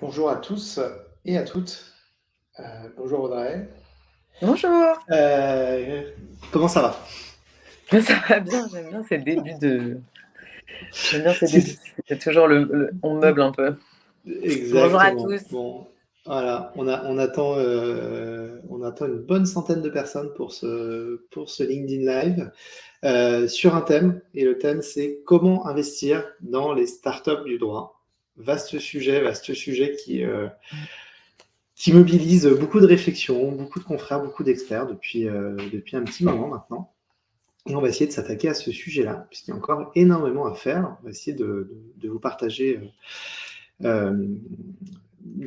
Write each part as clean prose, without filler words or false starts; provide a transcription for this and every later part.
Bonjour à tous et à toutes. Bonjour Audrey. Bonjour, Euh, Comment ça va? ça va bien, j'aime bien ces débuts, C'est- c'est toujours on meuble un peu. Bonjour à Exactement. tous. Bon, voilà, on attend une bonne centaine de personnes pour ce LinkedIn Live sur un thème. Et le thème, c'est comment investir dans les startups du droit. Vaste sujet qui mobilise beaucoup de réflexions, beaucoup de confrères, beaucoup d'experts depuis un petit moment maintenant. Et on va essayer de s'attaquer à ce sujet-là, puisqu'il y a encore énormément à faire. On va essayer de vous partager une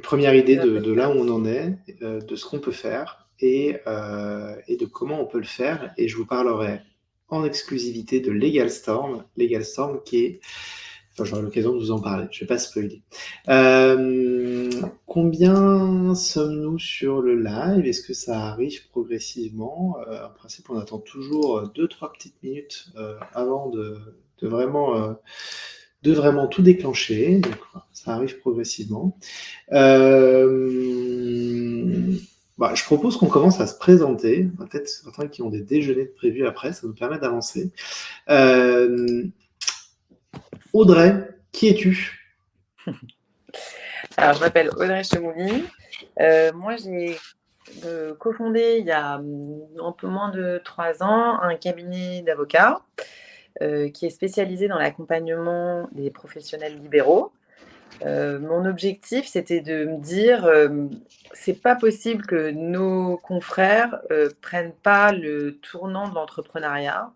première idée de là où on en est, de ce qu'on peut faire et de comment on peut le faire. Et je vous parlerai en exclusivité de LegalStorm. LegalStorm qui est... Enfin, j'aurai l'occasion de vous en parler, je ne vais pas spoiler. Combien sommes-nous sur le live? Est-ce que ça arrive progressivement? En principe, on attend toujours 2-3 petites minutes avant de vraiment tout déclencher. Donc, voilà, ça arrive progressivement. Je propose qu'on commence à se présenter. On va peut-être certains qui ont des déjeuners de prévus après, ça nous permet d'avancer. Euh, Audrey, qui es-tu? Alors, je m'appelle Audrey Chemouli. Moi, j'ai cofondé il y a un peu moins de 3 ans un cabinet d'avocats qui est spécialisé dans l'accompagnement des professionnels libéraux. Mon objectif, c'était de me dire, c'est pas possible que nos confrères prennent pas le tournant de l'entrepreneuriat.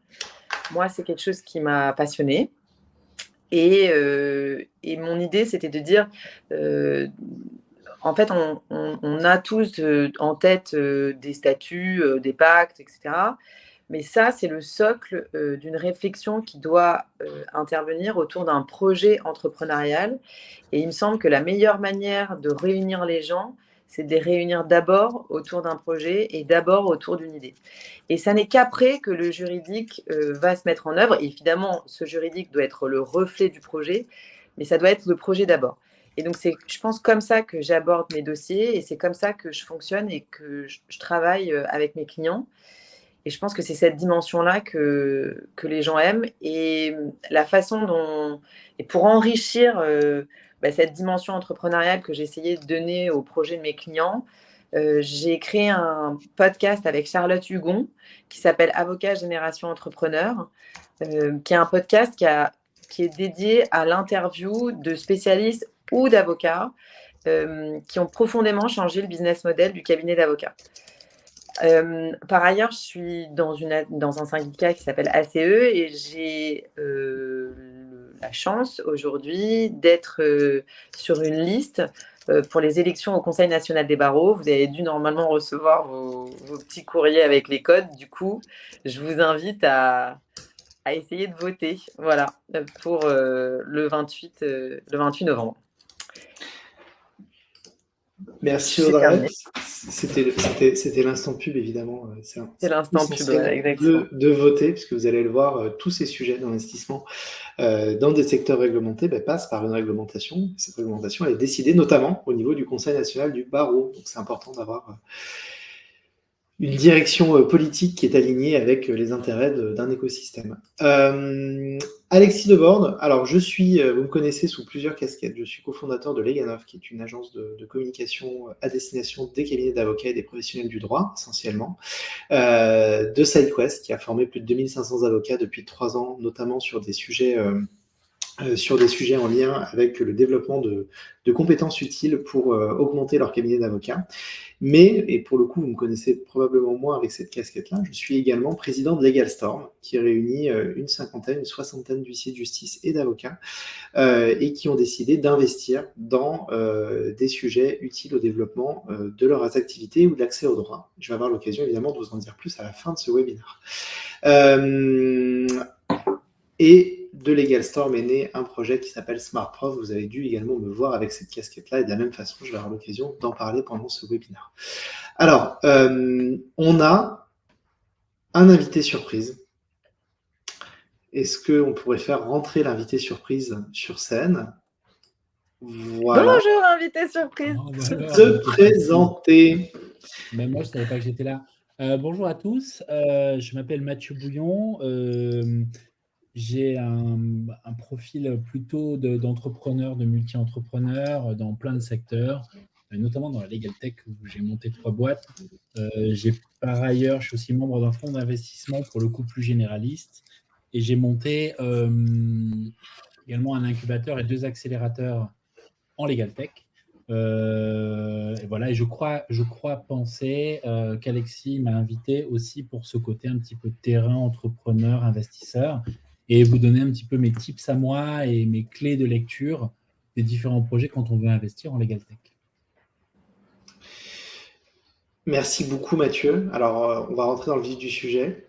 Moi, c'est quelque chose qui m'a passionnée et mon idée, c'était de dire, heu, en fait, on a tous, en tête, des statuts, des pactes et cetera. Mais ça, c'est le socle, d'une réflexion qui doit, intervenir autour d'un projet entrepreneurial et il me semble que la meilleure manière de réunir les gens, c'est de les réunir d'abord autour d'un projet et d'abord autour d'une idée. Et ça n'est qu'après que le juridique, va se mettre en œuvre. Et évidemment, ce juridique doit être le reflet du projet, mais ça doit être le projet d'abord. Et donc c'est, je pense, comme ça que j'aborde mes dossiers et c'est comme ça que je fonctionne et que je travaille, avec mes clients. Et je pense que c'est cette dimension-là que les gens aiment et la façon dont et pour enrichir, cette dimension entrepreneuriale que j'essayais de donner au projet de mes clients, j'ai créé un podcast avec Charlotte Hugon qui s'appelle Avocat Génération Entrepreneur, qui est un podcast qui est dédié à l'interview de spécialistes ou d'avocats, qui ont profondément changé le business model du cabinet d'avocats. Par ailleurs, je suis dans un syndicat qui s'appelle ACE et j'ai, la chance aujourd'hui d'être, sur une liste, pour les élections au Conseil national des barreaux. Vous avez dû normalement recevoir vos petits courriers avec les codes. Du coup, je vous invite à essayer de voter, voilà, pour, le 28 novembre. Merci J'ai Audrey. terminé. C'était l'instant pub, évidemment. C'est C'est l'instant pub, voilà, essentiel exactement. de voter, puisque vous allez le voir, tous ces sujets d'investissement dans des secteurs réglementés passent par une réglementation. Cette réglementation, elle est décidée notamment au niveau du Conseil national du barreau. Donc c'est important d'avoir une direction politique qui est alignée avec les intérêts d'un écosystème. Alexis Debord, alors vous me connaissez sous plusieurs casquettes. Je suis cofondateur de Leganov, qui est une agence de communication à destination des cabinets d'avocats et des professionnels du droit, essentiellement. De SideQuest, qui a formé plus de 2500 avocats depuis 3 ans, notamment sur des sujets en lien avec le développement de compétences utiles pour augmenter leur cabinet d'avocats. Mais, et pour le coup, vous me connaissez probablement moins avec cette casquette-là, je suis également président de LegalStorm, qui réunit une cinquantaine, une soixantaine d'huissiers de justice et d'avocats, et qui ont décidé d'investir dans des sujets utiles au développement de leurs activités ou de l'accès au droit. Je vais avoir l'occasion évidemment de vous en dire plus à la fin de ce webinaire. Et de LegalStorm est né un projet qui s'appelle SmartProf. Vous avez dû également me voir avec cette casquette-là, et de la même façon, je vais avoir l'occasion d'en parler pendant ce webinaire. Alors, on a un invité surprise. Est-ce qu'on pourrait faire rentrer l'invité surprise sur scène? Voilà. Bonjour, invité surprise. Oh, bah alors, Se invité surprise. présenter. Même moi, je ne savais pas que j'étais là. Bonjour à tous, je m'appelle Mathieu Bouillon. J'ai un profil plutôt d'entrepreneur, de multi-entrepreneur dans plein de secteurs, notamment dans la Legal Tech où j'ai monté 3 boîtes. Par ailleurs, je suis aussi membre d'un fonds d'investissement pour le coup plus généraliste et j'ai monté également un incubateur et 2 accélérateurs en Legal Tech. Et voilà, et je crois penser qu'Alexis m'a invité aussi pour ce côté un petit peu terrain, entrepreneur, investisseur, et vous donner un petit peu mes tips à moi et mes clés de lecture des différents projets quand on veut investir en Legal Tech. Merci beaucoup Mathieu. Alors, on va rentrer dans le vif du sujet.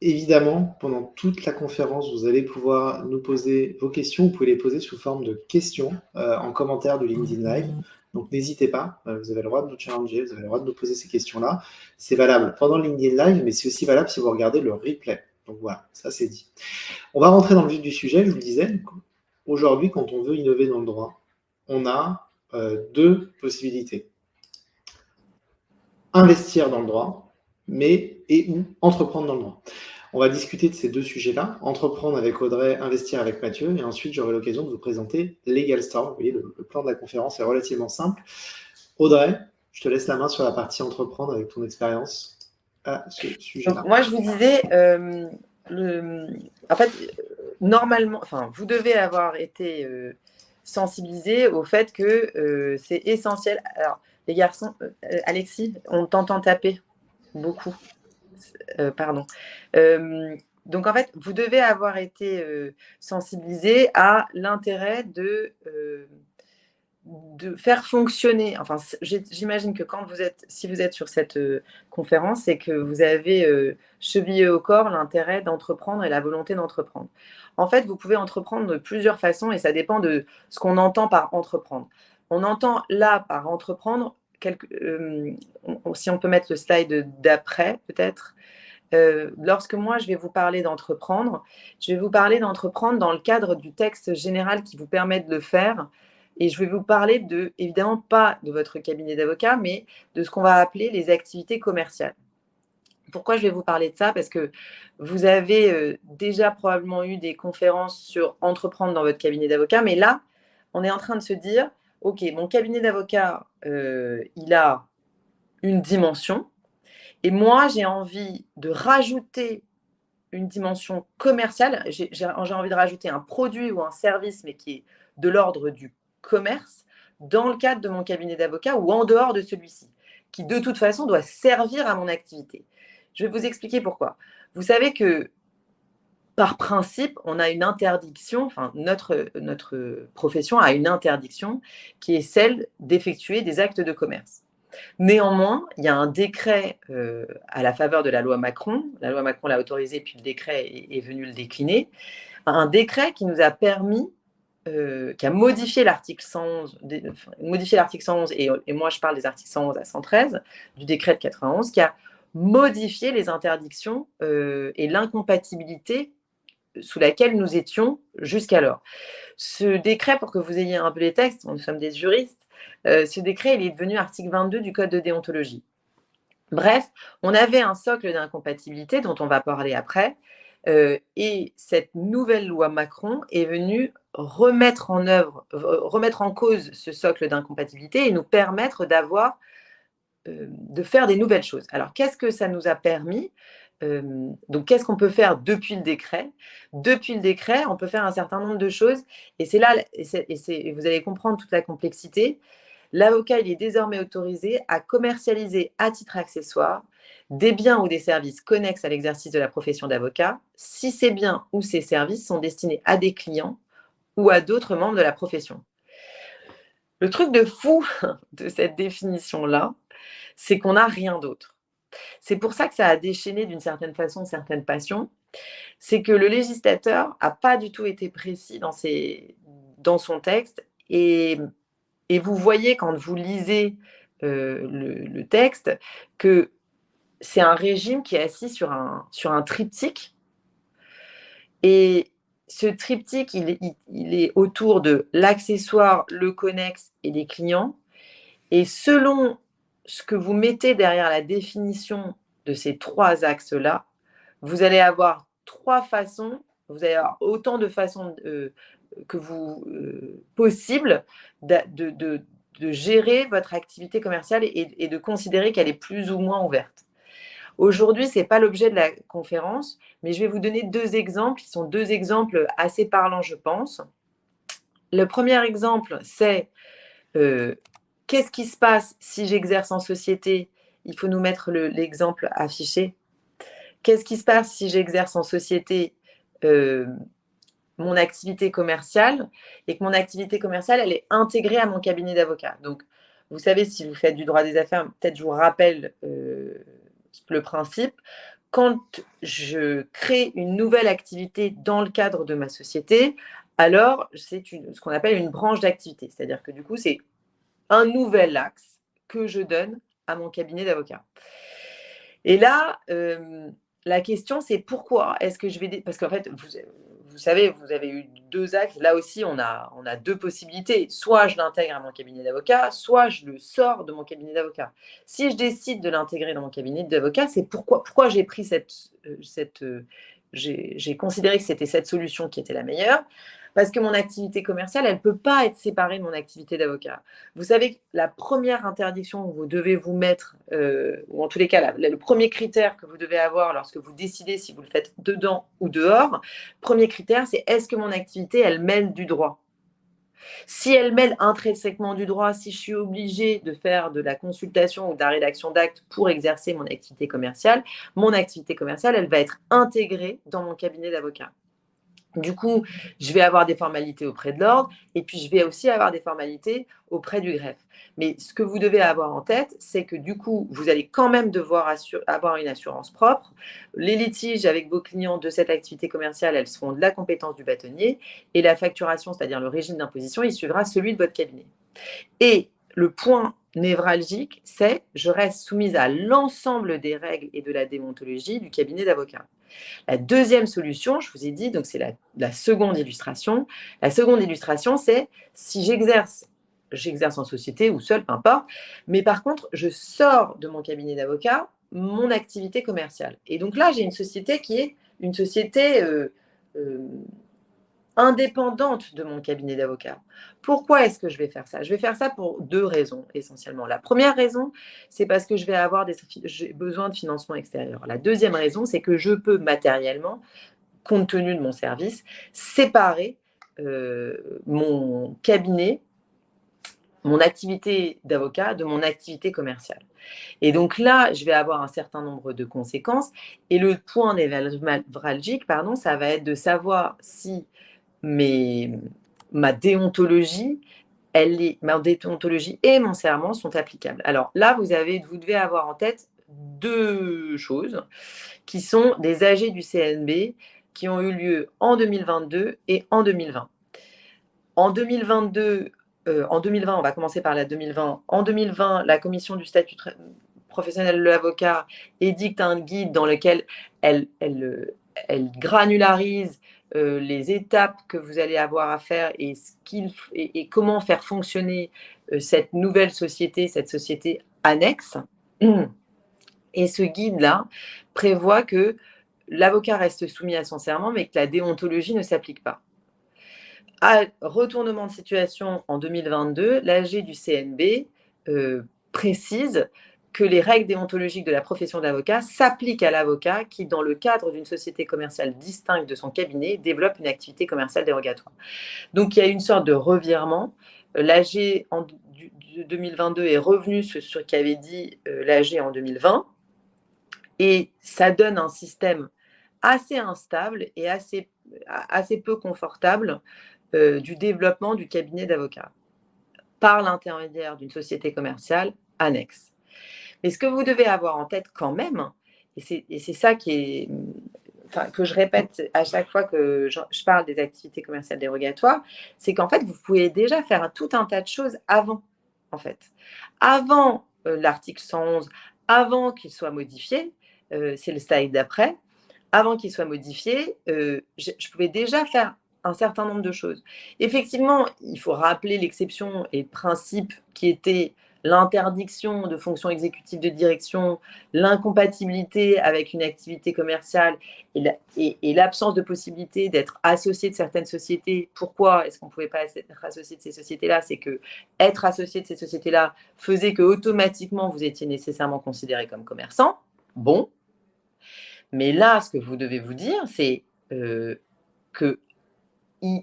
Évidemment, pendant toute la conférence, vous allez pouvoir nous poser vos questions. Vous pouvez les poser sous forme de questions en commentaire de LinkedIn Live. Donc, n'hésitez pas. Vous avez le droit de nous challenger. Vous avez le droit de nous poser ces questions-là. C'est valable pendant LinkedIn Live, mais c'est aussi valable si vous regardez le replay. Donc, voilà, ça c'est dit. On va rentrer dans le vif du sujet. Je vous le disais, aujourd'hui, quand on veut innover dans le droit, on a 2 possibilités. Investir dans le droit, ou entreprendre dans le droit. On va discuter de ces 2 sujets-là, entreprendre avec Audrey, investir avec Mathieu, et ensuite j'aurai l'occasion de vous présenter Legal Storm. Vous voyez, le plan de la conférence est relativement simple. Audrey, je te laisse la main sur la partie entreprendre avec ton expérience à ce sujet-là. Donc, moi, je vous disais, en fait, normalement, vous devez avoir été sensibilisé au fait que c'est essentiel. Alors, les garçons, Alexis, on t'entend taper beaucoup. Pardon. Donc, en fait, vous devez avoir été sensibilisé à l'intérêt de faire fonctionner. Enfin, j'imagine que si vous êtes sur cette conférence, c'est que vous avez chevillé au corps l'intérêt d'entreprendre et la volonté d'entreprendre. En fait, vous pouvez entreprendre de plusieurs façons et ça dépend de ce qu'on entend par entreprendre. On entend là par entreprendre, si on peut mettre le slide d'après peut-être. Lorsque moi je vais vous parler d'entreprendre, je vais vous parler d'entreprendre dans le cadre du texte général qui vous permet de le faire. Et je vais vous parler évidemment pas de votre cabinet d'avocat, mais de ce qu'on va appeler les activités commerciales. Pourquoi je vais vous parler de ça? Parce que vous avez déjà probablement eu des conférences sur entreprendre dans votre cabinet d'avocat, mais là, on est en train de se dire, OK, mon cabinet d'avocat, il a une dimension, et moi, j'ai envie de rajouter une dimension commerciale. J'ai envie de rajouter un produit ou un service, mais qui est de l'ordre du commerce, dans le cadre de mon cabinet d'avocat ou en dehors de celui-ci, qui de toute façon doit servir à mon activité. Je vais vous expliquer pourquoi. Vous savez que par principe, on a une interdiction, notre profession a une interdiction qui est celle d'effectuer des actes de commerce. Néanmoins, il y a un décret à la faveur de la loi Macron. La loi Macron l'a autorisé, puis le décret est venu le décliner. Un décret qui nous a permis, qui a modifié l'article 111, et moi je parle des articles 111 à 113 du décret de 91, qui a modifié les interdictions et l'incompatibilité sous laquelle nous étions jusqu'alors. Ce décret, pour que vous ayez un peu les textes, nous sommes des juristes, ce décret, il est devenu article 22 du Code de déontologie. Bref, on avait un socle d'incompatibilité dont on va parler après, et cette nouvelle loi Macron est venue remettre en cause ce socle d'incompatibilité et nous permettre de faire des nouvelles choses. Alors, qu'est-ce que ça nous a permis ? Donc, qu'est-ce qu'on peut faire depuis le décret ? Depuis le décret, on peut faire un certain nombre de choses, et c'est là, et vous allez comprendre toute la complexité. L'avocat, il est désormais autorisé à commercialiser à titre accessoire des biens ou des services connexes à l'exercice de la profession d'avocat, si ces biens ou ces services sont destinés à des clients ou à d'autres membres de la profession. Le truc de fou de cette définition-là, c'est qu'on n'a rien d'autre. C'est pour ça que ça a déchaîné d'une certaine façon certaines passions. C'est que le législateur n'a pas du tout été précis dans son texte. Et vous voyez quand vous lisez le texte que c'est un régime qui est assis sur un triptyque. Et ce triptyque, il est autour de l'accessoire, le connexe et les clients. Et selon ce que vous mettez derrière la définition de ces 3 axes-là, vous allez avoir 3 façons, vous allez avoir autant de façons que vous possibles de gérer votre activité commerciale et de considérer qu'elle est plus ou moins ouverte. Aujourd'hui, ce n'est pas l'objet de la conférence, mais je vais vous donner 2 exemples qui sont 2 exemples assez parlants, je pense. Le premier exemple, c'est qu'est-ce qui se passe si j'exerce en société? Il faut nous mettre l'exemple affiché. Qu'est-ce qui se passe si j'exerce en société mon activité commerciale et que mon activité commerciale, elle est intégrée à mon cabinet d'avocat? Donc, vous savez, si vous faites du droit des affaires, peut-être je vous rappelle le principe. Quand je crée une nouvelle activité dans le cadre de ma société, alors c'est ce qu'on appelle une branche d'activité. C'est-à-dire que du coup, c'est un nouvel axe que je donne à mon cabinet d'avocat. Et là, la question, c'est pourquoi est-ce que je vais... Parce qu'en fait, vous savez, vous avez eu 2 axes. Là aussi, on a 2 possibilités. Soit je l'intègre à mon cabinet d'avocat, soit je le sors de mon cabinet d'avocat. Si je décide de l'intégrer dans mon cabinet d'avocat, c'est pourquoi j'ai pris j'ai considéré que c'était cette solution qui était la meilleure. Parce que mon activité commerciale, elle ne peut pas être séparée de mon activité d'avocat. Vous savez que la première interdiction que vous devez vous mettre, ou en tous les cas, le premier critère que vous devez avoir lorsque vous décidez si vous le faites dedans ou dehors, premier critère, c'est est-ce que mon activité, elle mêle du droit? Si elle mêle intrinsèquement du droit, si je suis obligée de faire de la consultation ou de la rédaction d'actes pour exercer mon activité commerciale, elle va être intégrée dans mon cabinet d'avocat. Du coup, je vais avoir des formalités auprès de l'ordre et puis je vais aussi avoir des formalités auprès du greffe. Mais ce que vous devez avoir en tête, c'est que du coup, vous allez quand même devoir avoir une assurance propre. Les litiges avec vos clients de cette activité commerciale, elles seront de la compétence du bâtonnier et la facturation, c'est-à-dire le régime d'imposition, il suivra celui de votre cabinet. Et le point névralgique, c'est je reste soumise à l'ensemble des règles et de la déontologie du cabinet d'avocat. La deuxième solution, je vous ai dit, donc c'est la seconde illustration. La seconde illustration, c'est si j'exerce en société ou seul, peu importe, mais par contre, je sors de mon cabinet d'avocat mon activité commerciale. Et donc là, j'ai une société qui est une société indépendante de mon cabinet d'avocat. Pourquoi est-ce que je vais faire ça? Je vais faire ça pour 2 raisons essentiellement. La première raison, c'est parce que j'ai besoin de financement extérieur. La deuxième raison, c'est que je peux matériellement, compte tenu de mon service, séparer mon cabinet, mon activité d'avocat de mon activité commerciale. Et donc là, je vais avoir un certain nombre de conséquences. Et le point névralgique, ça va être de savoir si ma déontologie et mon serment sont applicables. Alors là, vous devez avoir en tête 2 choses qui sont des AG du CNB qui ont eu lieu en 2022 et en 2020. En 2020, on va commencer par la 2020. En 2020, la commission du statut professionnel de l'avocat édicte un guide dans lequel elle granularise les étapes que vous allez avoir à faire et comment faire fonctionner cette nouvelle société, cette société annexe. Et ce guide-là prévoit que l'avocat reste soumis à son serment, mais que la déontologie ne s'applique pas. À retournement de situation en 2022, l'AG du CNB précise que les règles déontologiques de la profession d'avocat s'appliquent à l'avocat qui, dans le cadre d'une société commerciale distincte de son cabinet, développe une activité commerciale dérogatoire. Donc, il y a une sorte de revirement. L'AG de 2022 est revenu sur ce qu'avait dit l'AG en 2020 et ça donne un système assez instable et assez peu confortable du développement du cabinet d'avocat par l'intermédiaire d'une société commerciale annexe. Mais ce que vous devez avoir en tête quand même, et c'est ça que je répète à chaque fois que je parle des activités commerciales dérogatoires, c'est qu'en fait, vous pouvez déjà faire tout un tas de choses avant, en fait. Avant l'article 111, avant qu'il soit modifié, c'est le slide d'après, avant qu'il soit modifié, je pouvais déjà faire un certain nombre de choses. Effectivement, il faut rappeler l'exception et le principe qui était l'interdiction de fonctions exécutives de direction, l'incompatibilité avec une activité commerciale et l'absence de possibilité d'être associé de certaines sociétés. Pourquoi est-ce qu'on ne pouvait pas être associé de ces sociétés-là? C'est que être associé de ces sociétés-là faisait que automatiquement vous étiez nécessairement considéré comme commerçant. Bon. Mais là, ce que vous devez vous dire, c'est que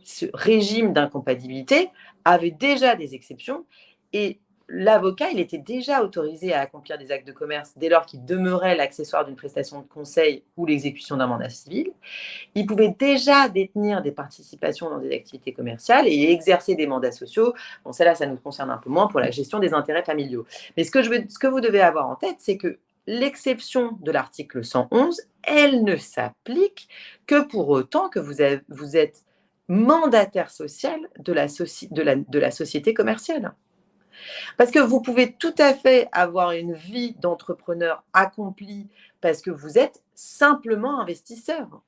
ce régime d'incompatibilité avait déjà des exceptions et l'avocat, il était déjà autorisé à accomplir des actes de commerce dès lors qu'il demeurait l'accessoire d'une prestation de conseil ou l'exécution d'un mandat civil. Il pouvait déjà détenir des participations dans des activités commerciales et exercer des mandats sociaux. Bon, ça nous concerne un peu moins pour la gestion des intérêts familiaux. Mais ce que vous devez avoir en tête, c'est que l'exception de l'article 111, elle ne s'applique que pour autant que vous êtes mandataire social de la société commerciale. Parce que vous pouvez tout à fait avoir une vie d'entrepreneur accomplie parce que vous êtes simplement investisseur.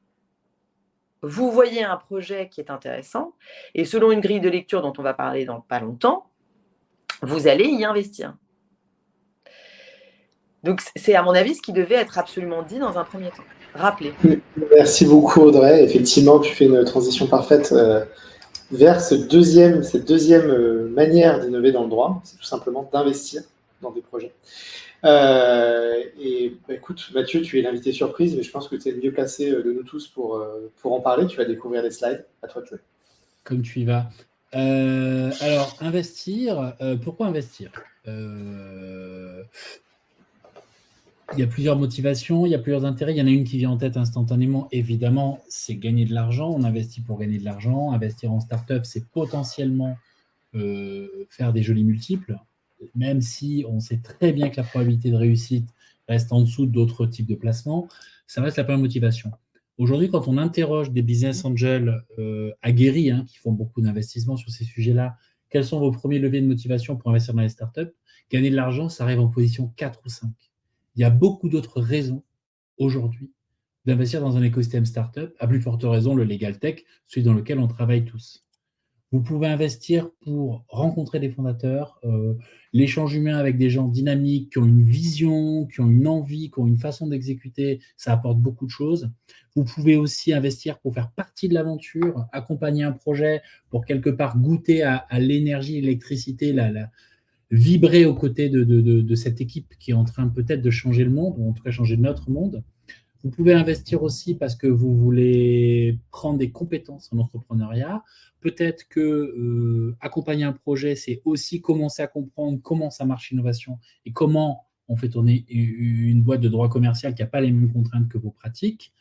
Vous voyez un projet qui est intéressant et selon une grille de lecture dont on va parler dans pas longtemps, vous allez y investir. Donc, c'est à mon avis ce qui devait être absolument dit dans un premier temps. Rappelez. Merci beaucoup Audrey. Effectivement, tu fais une transition parfaite vers cette deuxième manière d'innover dans le droit. C'est tout simplement d'investir dans des projets. Écoute, Mathieu, tu es l'invité surprise, mais je pense que tu es le mieux placé de nous tous pour en parler. Tu vas découvrir les slides. À toi de jouer. Comme tu y vas. Alors, investir, pourquoi investir? Il y a plusieurs motivations, il y a plusieurs intérêts. Il y en a une qui vient en tête instantanément. Évidemment, c'est gagner de l'argent. On investit pour gagner de l'argent. Investir en start-up, c'est potentiellement faire des jolis multiples, même si on sait très bien que la probabilité de réussite reste en dessous d'autres types de placements. Ça reste la première motivation. Aujourd'hui, quand on interroge des business angels aguerris qui font beaucoup d'investissements sur ces sujets-là, quels sont vos premiers leviers de motivation pour investir dans les startups? Gagner de l'argent, ça arrive en position 4 ou 5. Il y a beaucoup d'autres raisons aujourd'hui d'investir dans un écosystème startup, à plus forte raison le legal tech, celui dans lequel on travaille tous. Vous pouvez investir pour rencontrer des fondateurs, l'échange humain avec des gens dynamiques, qui ont une vision, qui ont une envie, qui ont une façon d'exécuter, ça apporte beaucoup de choses. Vous pouvez aussi investir pour faire partie de l'aventure, accompagner un projet, pour quelque part goûter à l'énergie, l'électricité, vibrer aux côtés de cette équipe qui est en train peut-être de changer le monde, ou en tout cas changer notre monde. Vous pouvez investir aussi parce que vous voulez prendre des compétences en entrepreneuriat. Peut-être que accompagner un projet, c'est aussi commencer à comprendre comment ça marche l'innovation et comment on fait tourner une boîte de droit commercial qui n'a pas les mêmes contraintes que vos pratiques.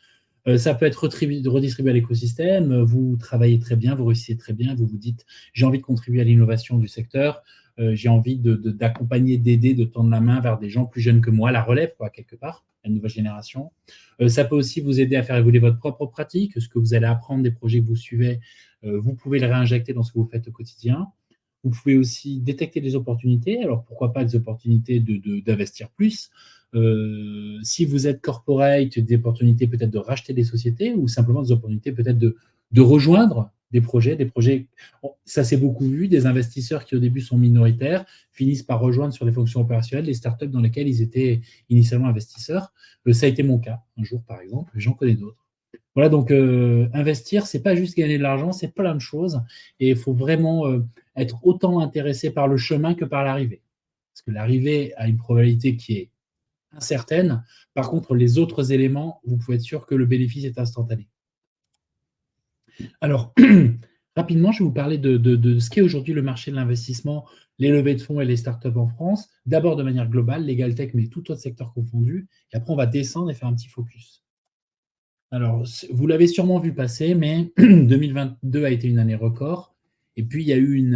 Ça peut être redistribué à l'écosystème. Vous travaillez très bien, vous réussissez très bien, vous vous dites « j'ai envie de contribuer à l'innovation du secteur ». J'ai envie d'accompagner, d'aider, de tendre la main vers des gens plus jeunes que moi, la relève, quelque part, la nouvelle génération. Ça peut aussi vous aider à faire évoluer votre propre pratique, ce que vous allez apprendre des projets que vous suivez, vous pouvez le réinjecter dans ce que vous faites au quotidien. Vous pouvez aussi détecter des opportunités, alors pourquoi pas des opportunités d'investir plus. Si vous êtes corporate, des opportunités peut-être de racheter des sociétés ou simplement des opportunités peut-être de rejoindre des projets, ça s'est beaucoup vu, des investisseurs qui au début sont minoritaires finissent par rejoindre sur les fonctions opérationnelles les startups dans lesquelles ils étaient initialement investisseurs. Ça a été mon cas un jour par exemple, j'en connais d'autres. Voilà, donc investir, c'est pas juste gagner de l'argent, c'est plein de choses et il faut vraiment être autant intéressé par le chemin que par l'arrivée. Parce que l'arrivée a une probabilité qui est incertaine. Par contre, les autres éléments, vous pouvez être sûr que le bénéfice est instantané. Alors, rapidement, je vais vous parler de ce qu'est aujourd'hui le marché de l'investissement, les levées de fonds et les startups en France. D'abord de manière globale, legal tech, mais tout autre secteur confondu. Et après, on va descendre et faire un petit focus. Alors, vous l'avez sûrement vu passer, mais 2022 a été une année record. Et puis, il y a eu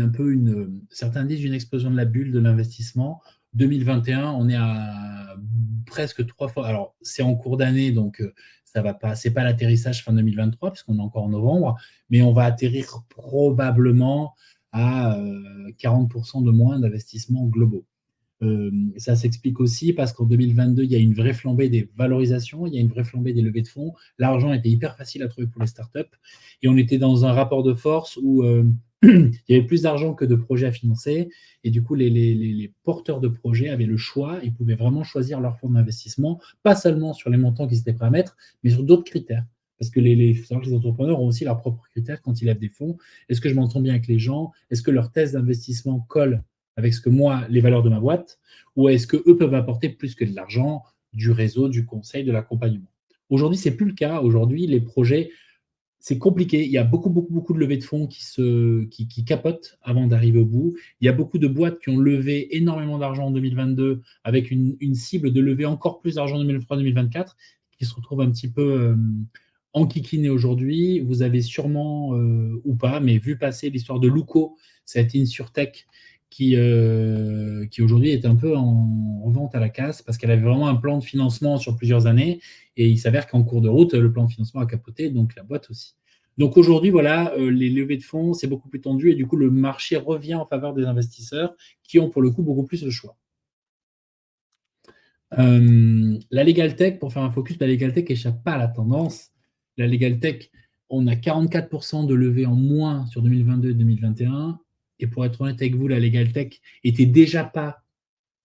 certains disent une explosion de la bulle de l'investissement. 2021, on est à presque 3 fois. Alors, c'est en cours d'année, donc ça va pas. C'est pas l'atterrissage fin 2023, puisqu'on est encore en novembre, mais on va atterrir probablement à 40% de moins d'investissements globaux. Ça s'explique aussi parce qu'en 2022, il y a une vraie flambée des valorisations, il y a une vraie flambée des levées de fonds. L'argent était hyper facile à trouver pour les startups et on était dans un rapport de force où il y avait plus d'argent que de projets à financer et du coup, les porteurs de projets avaient le choix, ils pouvaient vraiment choisir leur fonds d'investissement, pas seulement sur les montants qu'ils étaient prêts à mettre, mais sur d'autres critères. Parce que les entrepreneurs ont aussi leurs propres critères quand ils lèvent des fonds. Est-ce que je m'entends bien avec les gens? Est-ce que leur thèse d'investissement colle avec ce que moi, les valeurs de ma boîte, ou est-ce qu'eux peuvent apporter plus que de l'argent, du réseau, du conseil, de l'accompagnement? Aujourd'hui, ce n'est plus le cas. Aujourd'hui, les projets, c'est compliqué. Il y a beaucoup de levées de fonds qui capotent avant d'arriver au bout. Il y a beaucoup de boîtes qui ont levé énormément d'argent en 2022 avec une cible de lever encore plus d'argent en 2023-2024 qui se retrouvent un petit peu enquiquinés aujourd'hui. Vous avez sûrement, ou pas, mais vu passer l'histoire de Luco, cette InsurTech qui aujourd'hui est un peu en vente à la casse parce qu'elle avait vraiment un plan de financement sur plusieurs années et il s'avère qu'en cours de route, le plan de financement a capoté, donc la boîte aussi. Donc aujourd'hui, voilà, les levées de fonds, c'est beaucoup plus tendu et du coup, le marché revient en faveur des investisseurs qui ont pour le coup beaucoup plus le choix. La Legal Tech, pour faire un focus, la Legal Tech n'échappe pas à la tendance. La Legal Tech, on a 44% de levée en moins sur 2022 et 2021. Et pour être honnête avec vous, la Legal Tech n'était déjà pas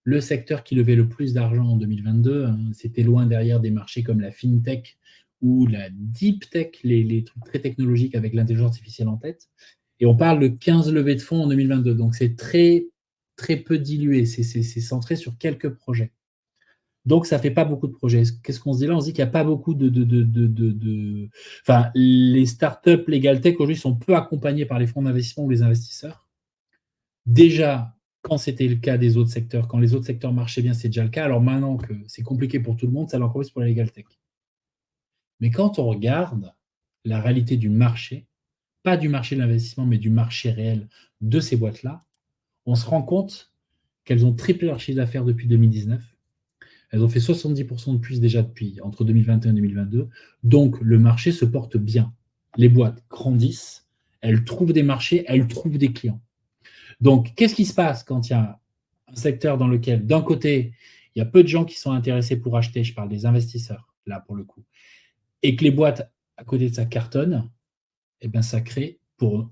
le secteur qui levait le plus d'argent en 2022. C'était loin derrière des marchés comme la FinTech ou la Deep Tech, les trucs très technologiques avec l'intelligence artificielle en tête. Et on parle de 15 levées de fonds en 2022. Donc, c'est très, très peu dilué. C'est centré sur quelques projets. Donc, ça ne fait pas beaucoup de projets. Qu'est-ce qu'on se dit là? On se dit qu'il n'y a pas beaucoup de. Enfin, les startups Legal Tech aujourd'hui sont peu accompagnés par les fonds d'investissement ou les investisseurs. Déjà, quand c'était le cas des autres secteurs, quand les autres secteurs marchaient bien, c'est déjà le cas. Alors maintenant que c'est compliqué pour tout le monde, ça l'est encore plus pour la Legal Tech. Mais quand on regarde la réalité du marché, pas du marché de l'investissement, mais du marché réel de ces boîtes-là, on se rend compte qu'elles ont triplé leur chiffre d'affaires depuis 2019. Elles ont fait 70% de plus déjà depuis entre 2021 et 2022. Donc, le marché se porte bien. Les boîtes grandissent, elles trouvent des marchés, elles trouvent des clients. Donc, qu'est-ce qui se passe quand il y a un secteur dans lequel, d'un côté, il y a peu de gens qui sont intéressés pour acheter, je parle des investisseurs, là, pour le coup, et que les boîtes, à côté de ça, cartonnent, eh bien, ça crée, pour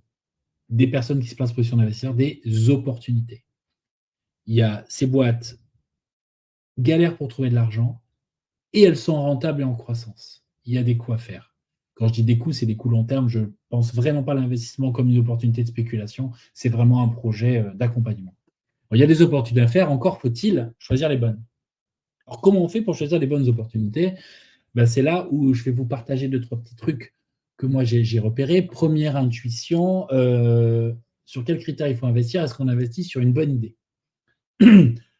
des personnes qui se placent en position d'investisseur, des opportunités. Il y a ces boîtes galèrent pour trouver de l'argent, et elles sont rentables et en croissance. Il y a des coûts à faire. Quand je dis des coûts, c'est des coûts long terme. Je ne pense vraiment pas à l'investissement comme une opportunité de spéculation. C'est vraiment un projet d'accompagnement. Il y a des opportunités à faire. Encore faut-il choisir les bonnes. Alors, comment on fait pour choisir les bonnes opportunités? C'est là où je vais vous partager 2-3 petits trucs que moi j'ai repérés. Première intuition, sur quels critères il faut investir? Est-ce qu'on investit sur une bonne idée?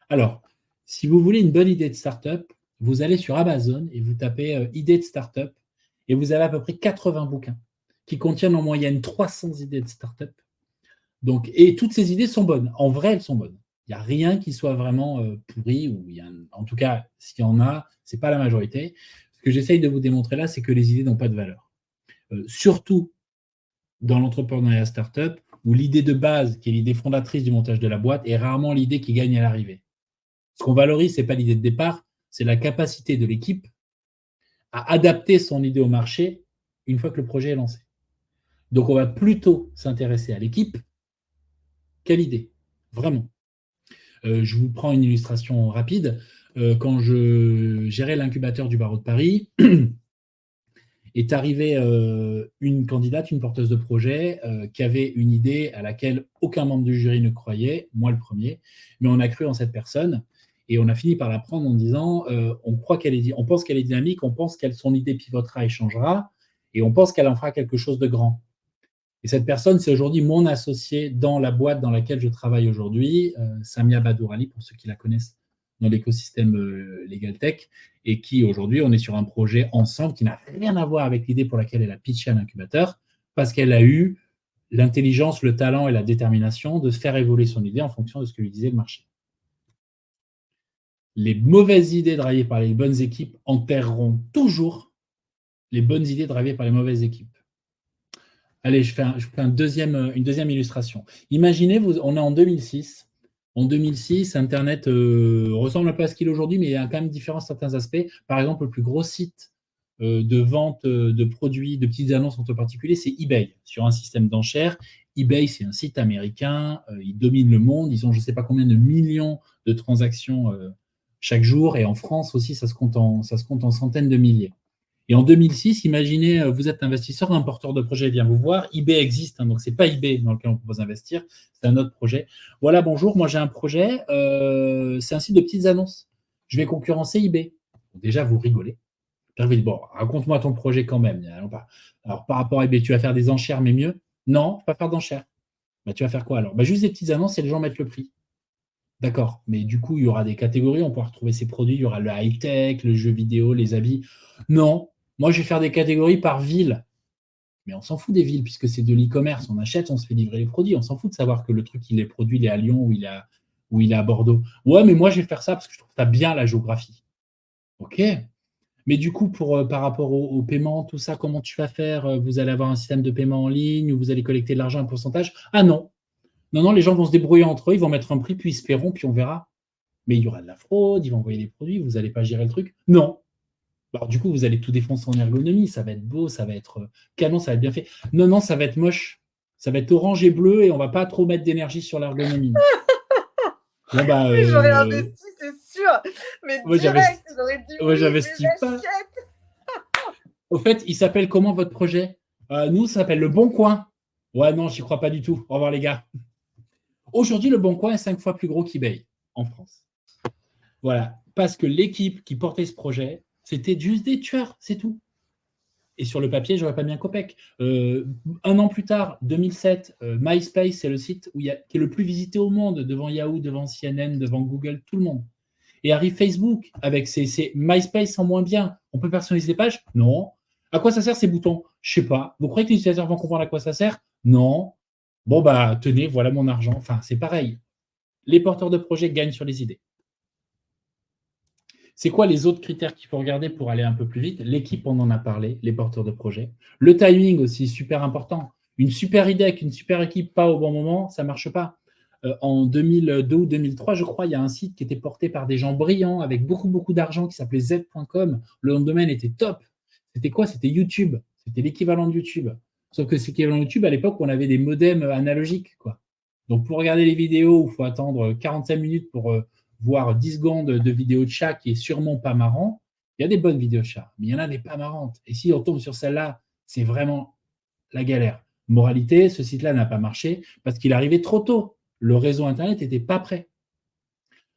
Alors, si vous voulez une bonne idée de startup, vous allez sur Amazon et vous tapez idées de startup et vous avez à peu près 80 bouquins qui contiennent en moyenne 300 idées de startup. Donc, et toutes ces idées sont bonnes. En vrai, elles sont bonnes. Il n'y a rien qui soit vraiment pourri, ou en tout cas, s'il y en a, ce n'est pas la majorité. Ce que j'essaye de vous démontrer là, c'est que les idées n'ont pas de valeur. Surtout dans l'entrepreneuriat startup, où l'idée de base, qui est l'idée fondatrice du montage de la boîte, est rarement l'idée qui gagne à l'arrivée. Ce qu'on valorise, ce n'est pas l'idée de départ, c'est la capacité de l'équipe à adapter son idée au marché une fois que le projet est lancé. Donc, on va plutôt s'intéresser à l'équipe qu'à l'idée, vraiment. Je vous prends une illustration rapide. Quand je gérais l'incubateur du barreau de Paris, est arrivée une candidate, une porteuse de projet, qui avait une idée à laquelle aucun membre du jury ne croyait, moi le premier, mais on a cru en cette personne. Et on a fini par la prendre en disant on pense qu'elle est dynamique, on pense que son idée pivotera et changera, et on pense qu'elle en fera quelque chose de grand. Et cette personne, c'est aujourd'hui mon associé dans la boîte dans laquelle je travaille aujourd'hui, Samia Badourali, pour ceux qui la connaissent dans l'écosystème Legal Tech, et qui aujourd'hui, on est sur un projet ensemble qui n'a rien à voir avec l'idée pour laquelle elle a pitché à l'incubateur, parce qu'elle a eu l'intelligence, le talent et la détermination de faire évoluer son idée en fonction de ce que lui disait le marché. Les mauvaises idées drivées par les bonnes équipes enterreront toujours les bonnes idées drivées par les mauvaises équipes. Allez, je fais une deuxième illustration. Imaginez, on est en 2006, En 2006, Internet ressemble un peu à ce qu'il est aujourd'hui, mais il y a quand même différents certains aspects. Par exemple, le plus gros site de vente de produits, de petites annonces entre particuliers, c'est eBay, sur un système d'enchères. eBay, c'est un site américain, ils dominent le monde, ils ont je ne sais pas combien de millions de transactions chaque jour, et en France aussi, ça se compte en centaines de milliers. Et en 2006, imaginez, vous êtes investisseur, un porteur de projet vient vous voir. eBay existe, hein, donc ce n'est pas eBay dans lequel on propose d'investir, c'est un autre projet. Voilà, bonjour, moi j'ai un projet, c'est un site de petites annonces. Je vais concurrencer eBay. Déjà, vous rigolez. J'ai envie de bon, raconte-moi ton projet quand même. Alors, par rapport à eBay, tu vas faire des enchères, mais mieux? Non, je ne vais pas faire d'enchères. Bah, tu vas faire quoi alors? Bah, juste des petites annonces et les gens mettent le prix. D'accord, mais du coup, il y aura des catégories, on pourra retrouver ces produits, il y aura le high-tech, le jeu vidéo, les habits. Non, moi je vais faire des catégories par ville. Mais on s'en fout des villes, puisque c'est de l'e-commerce. On achète, on se fait livrer les produits. On s'en fout de savoir que le truc, il est produit, il est à Lyon ou il est à Bordeaux. Ouais, mais moi je vais faire ça parce que je trouve ça bien la géographie. Ok, mais du coup, par rapport au paiement, tout ça, comment tu vas faire? Vous allez avoir un système de paiement en ligne où vous allez collecter de l'argent, un pourcentage? Ah non, non, non, les gens vont se débrouiller entre eux, ils vont mettre un prix, puis ils se paieront, puis on verra. Mais il y aura de la fraude, ils vont envoyer des produits, vous n'allez pas gérer le truc. Non. Alors du coup, vous allez tout défoncer en ergonomie, ça va être beau, ça va être canon, ça va être bien fait. Non, non, ça va être moche. Ça va être orange et bleu et on va pas trop mettre d'énergie sur l'ergonomie. Bon, bah, Mais j'aurais investi, c'est sûr. Mais moi, direct, j'aurais dit oui, mais j'investis pas. j'achète. Au fait, il s'appelle comment votre projet? Nous, ça s'appelle Le Bon Coin. Ouais, non, j'y crois pas du tout. Au revoir, les gars. Aujourd'hui, Le Bon Coin est 5 fois plus gros qu'eBay en France. Voilà. Parce que l'équipe qui portait ce projet, c'était juste des tueurs, c'est tout. Et sur le papier, j'aurais pas mis un copec. Un an plus tard, 2007, MySpace, c'est le site qui est le plus visité au monde, devant Yahoo, devant CNN, devant Google, tout le monde. Et arrive Facebook avec ses MySpace en moins bien. On peut personnaliser les pages? Non. À quoi ça sert ces boutons? Je sais pas. Vous croyez que les utilisateurs vont comprendre à quoi ça sert? Non. Bon, bah, tenez, voilà mon argent. Enfin, c'est pareil. Les porteurs de projets gagnent sur les idées. C'est quoi les autres critères qu'il faut regarder pour aller un peu plus vite? L'équipe, on en a parlé, les porteurs de projets. Le timing aussi, super important. Une super idée avec une super équipe, pas au bon moment, ça ne marche pas. En 2002 ou 2003, je crois, il y a un site qui était porté par des gens brillants, avec beaucoup, beaucoup d'argent, qui s'appelait Z.com. Le nom de domaine était top. C'était quoi? C'était YouTube. C'était l'équivalent de YouTube. Sauf que c'est l'équivalent de YouTube à l'époque où on avait des modems analogiques, quoi. Donc, pour regarder les vidéos, il faut attendre 45 minutes pour voir 10 secondes de vidéo de chat qui est sûrement pas marrant. Il y a des bonnes vidéos de chat, mais il y en a des pas marrantes. Et si on tombe sur celle-là, c'est vraiment la galère. Moralité, ce site-là n'a pas marché parce qu'il arrivait trop tôt. Le réseau Internet n'était pas prêt.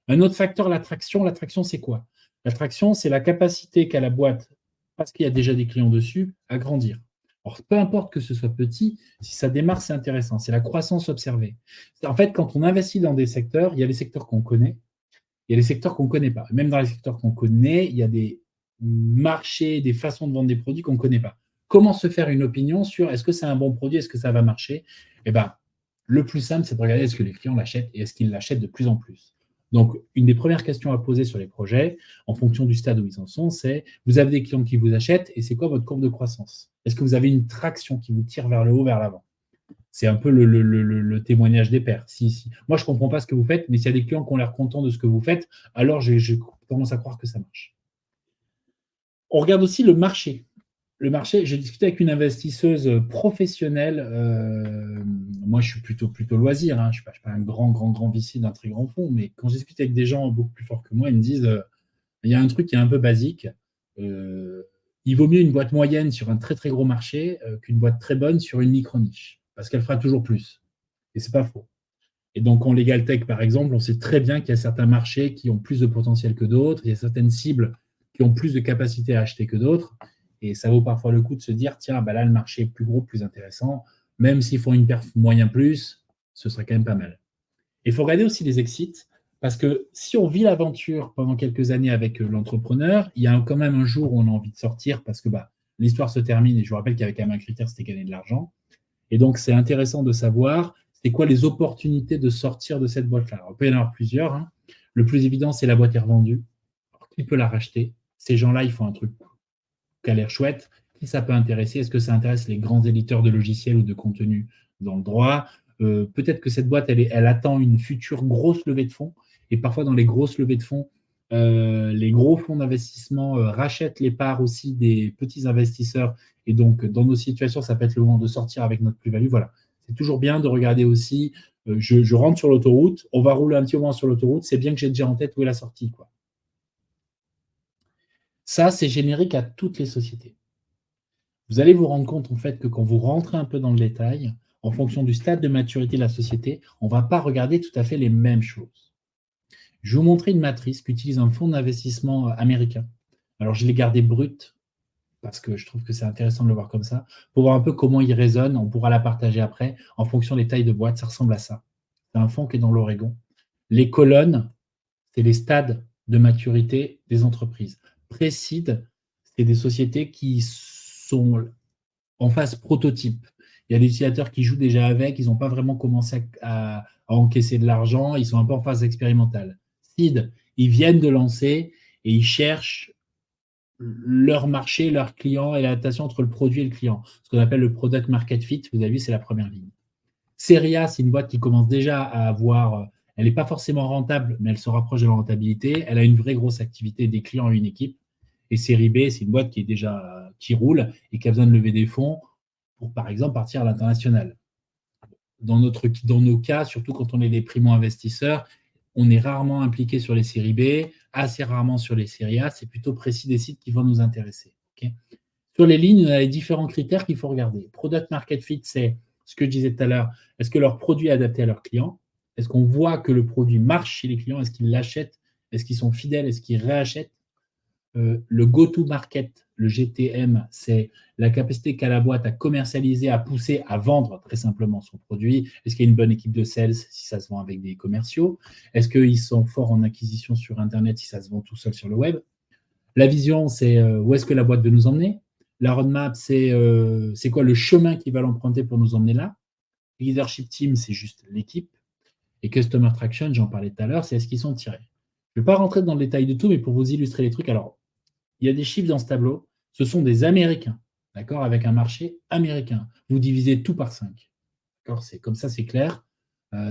Un autre facteur, l'attraction. L'attraction, c'est quoi? L'attraction, c'est la capacité qu'a la boîte, parce qu'il y a déjà des clients dessus, à grandir. Alors, peu importe que ce soit petit, si ça démarre, c'est intéressant. C'est la croissance observée. En fait, quand on investit dans des secteurs, il y a les secteurs qu'on connaît, il y a les secteurs qu'on ne connaît pas. Même dans les secteurs qu'on connaît, il y a des marchés, des façons de vendre des produits qu'on ne connaît pas. Comment se faire une opinion sur est-ce que c'est un bon produit, est-ce que ça va marcher? Eh bien, le plus simple, c'est de regarder est-ce que les clients l'achètent et est-ce qu'ils l'achètent de plus en plus. Donc, une des premières questions à poser sur les projets, en fonction du stade où ils en sont, c'est vous avez des clients qui vous achètent et c'est quoi votre courbe de croissance? Est-ce que vous avez une traction qui vous tire vers le haut, vers l'avant? C'est un peu le témoignage des pairs. Moi, je ne comprends pas ce que vous faites, mais s'il y a des clients qui ont l'air contents de ce que vous faites, alors j'ai tendance à croire que ça marche. On regarde aussi le marché. Le marché, j'ai discuté avec une investisseuse professionnelle. Moi, je suis plutôt loisir. Hein, je ne suis pas un grand VC d'un très grand fonds, mais quand je discute avec des gens beaucoup plus forts que moi, ils me disent il y a un truc qui est un peu basique. Il vaut mieux une boîte moyenne sur un très très gros marché qu'une boîte très bonne sur une micro-niche, parce qu'elle fera toujours plus. Et ce n'est pas faux. Et donc, en Legal Tech, par exemple, on sait très bien qu'il y a certains marchés qui ont plus de potentiel que d'autres. Il y a certaines cibles qui ont plus de capacité à acheter que d'autres. Et ça vaut parfois le coup de se dire, tiens, bah là, le marché est plus gros, plus intéressant. Même s'ils font une perf moyen plus, ce serait quand même pas mal. Il faut regarder aussi les exits, parce que si on vit l'aventure pendant quelques années avec l'entrepreneur, il y a quand même un jour où on a envie de sortir, parce que l'histoire se termine. Et je vous rappelle qu'il y avait quand même un critère, c'était gagner de l'argent. Et donc, c'est intéressant de savoir c'est quoi les opportunités de sortir de cette boîte-là. Il peut y en avoir plusieurs. Hein. Le plus évident, c'est la boîte est revendue. Alors, qui peut la racheter? Ces gens-là, ils font un truc qui a l'air chouette. Qui ça peut intéresser? Est-ce que ça intéresse les grands éditeurs de logiciels ou de contenu dans le droit? peut-être que cette boîte, elle attend une future grosse levée de fonds. Et parfois, dans les grosses levées de fonds, les gros fonds d'investissement rachètent les parts aussi des petits investisseurs. Et donc, dans nos situations, ça peut être le moment de sortir avec notre plus-value. Voilà. C'est toujours bien de regarder aussi, je rentre sur l'autoroute, on va rouler un petit moment sur l'autoroute, c'est bien que j'ai déjà en tête où est la sortie, quoi. Ça, c'est générique à toutes les sociétés. Vous allez vous rendre compte, en fait, que quand vous rentrez un peu dans le détail, en fonction du stade de maturité de la société, on ne va pas regarder tout à fait les mêmes choses. Je vais vous montrer une matrice qu'utilise un fonds d'investissement américain. Alors, je l'ai gardé brut parce que je trouve que c'est intéressant de le voir comme ça, pour voir un peu comment il résonne. On pourra la partager après en fonction des tailles de boîte. Ça ressemble à ça. C'est un fonds qui est dans l'Oregon. Les colonnes, c'est les stades de maturité des entreprises. Précide, c'est des sociétés qui sont en phase prototype. Il y a des utilisateurs qui jouent déjà avec, ils n'ont pas vraiment commencé à encaisser de l'argent, ils sont un peu en phase expérimentale. Seed, ils viennent de lancer et ils cherchent leur marché, leurs clients et l'adaptation entre le produit et le client. Ce qu'on appelle le product market fit, vous avez vu, c'est la première ligne. Serie A, c'est une boîte qui commence déjà à avoir, elle n'est pas forcément rentable, mais elle se rapproche de la rentabilité. Elle a une vraie grosse activité, des clients et une équipe. Et série B, c'est une boîte qui est déjà qui roule et qui a besoin de lever des fonds pour, par exemple, partir à l'international. Dans nos cas, surtout quand on est des primo-investisseurs, on est rarement impliqué sur les séries B, assez rarement sur les séries A. C'est plutôt précis des sites qui vont nous intéresser. Okay. Sur les lignes, on a les différents critères qu'il faut regarder. Product Market Fit, c'est ce que je disais tout à l'heure. Est-ce que leur produit est adapté à leurs clients? Est-ce qu'on voit que le produit marche chez les clients? Est-ce qu'ils l'achètent? Est-ce qu'ils sont fidèles? Est-ce qu'ils réachètent? Le go-to-market, le GTM, c'est la capacité qu'a la boîte à commercialiser, à pousser, à vendre très simplement son produit. Est-ce qu'il y a une bonne équipe de sales si ça se vend avec des commerciaux? Est-ce qu'ils sont forts en acquisition sur Internet si ça se vend tout seul sur le web? La vision, c'est où est-ce que la boîte veut nous emmener? La roadmap, c'est quoi le chemin qu'ils va l'emprunter pour nous emmener là? Leadership team, c'est juste l'équipe. Et customer traction, j'en parlais tout à l'heure, c'est est-ce qu'ils sont tirés? Je ne vais pas rentrer dans le détail de tout, mais pour vous illustrer les trucs, alors, il y a des chiffres dans ce tableau. Ce sont des Américains, d'accord, avec un marché américain. Vous divisez tout par 5. D'accord, c'est comme ça, c'est clair.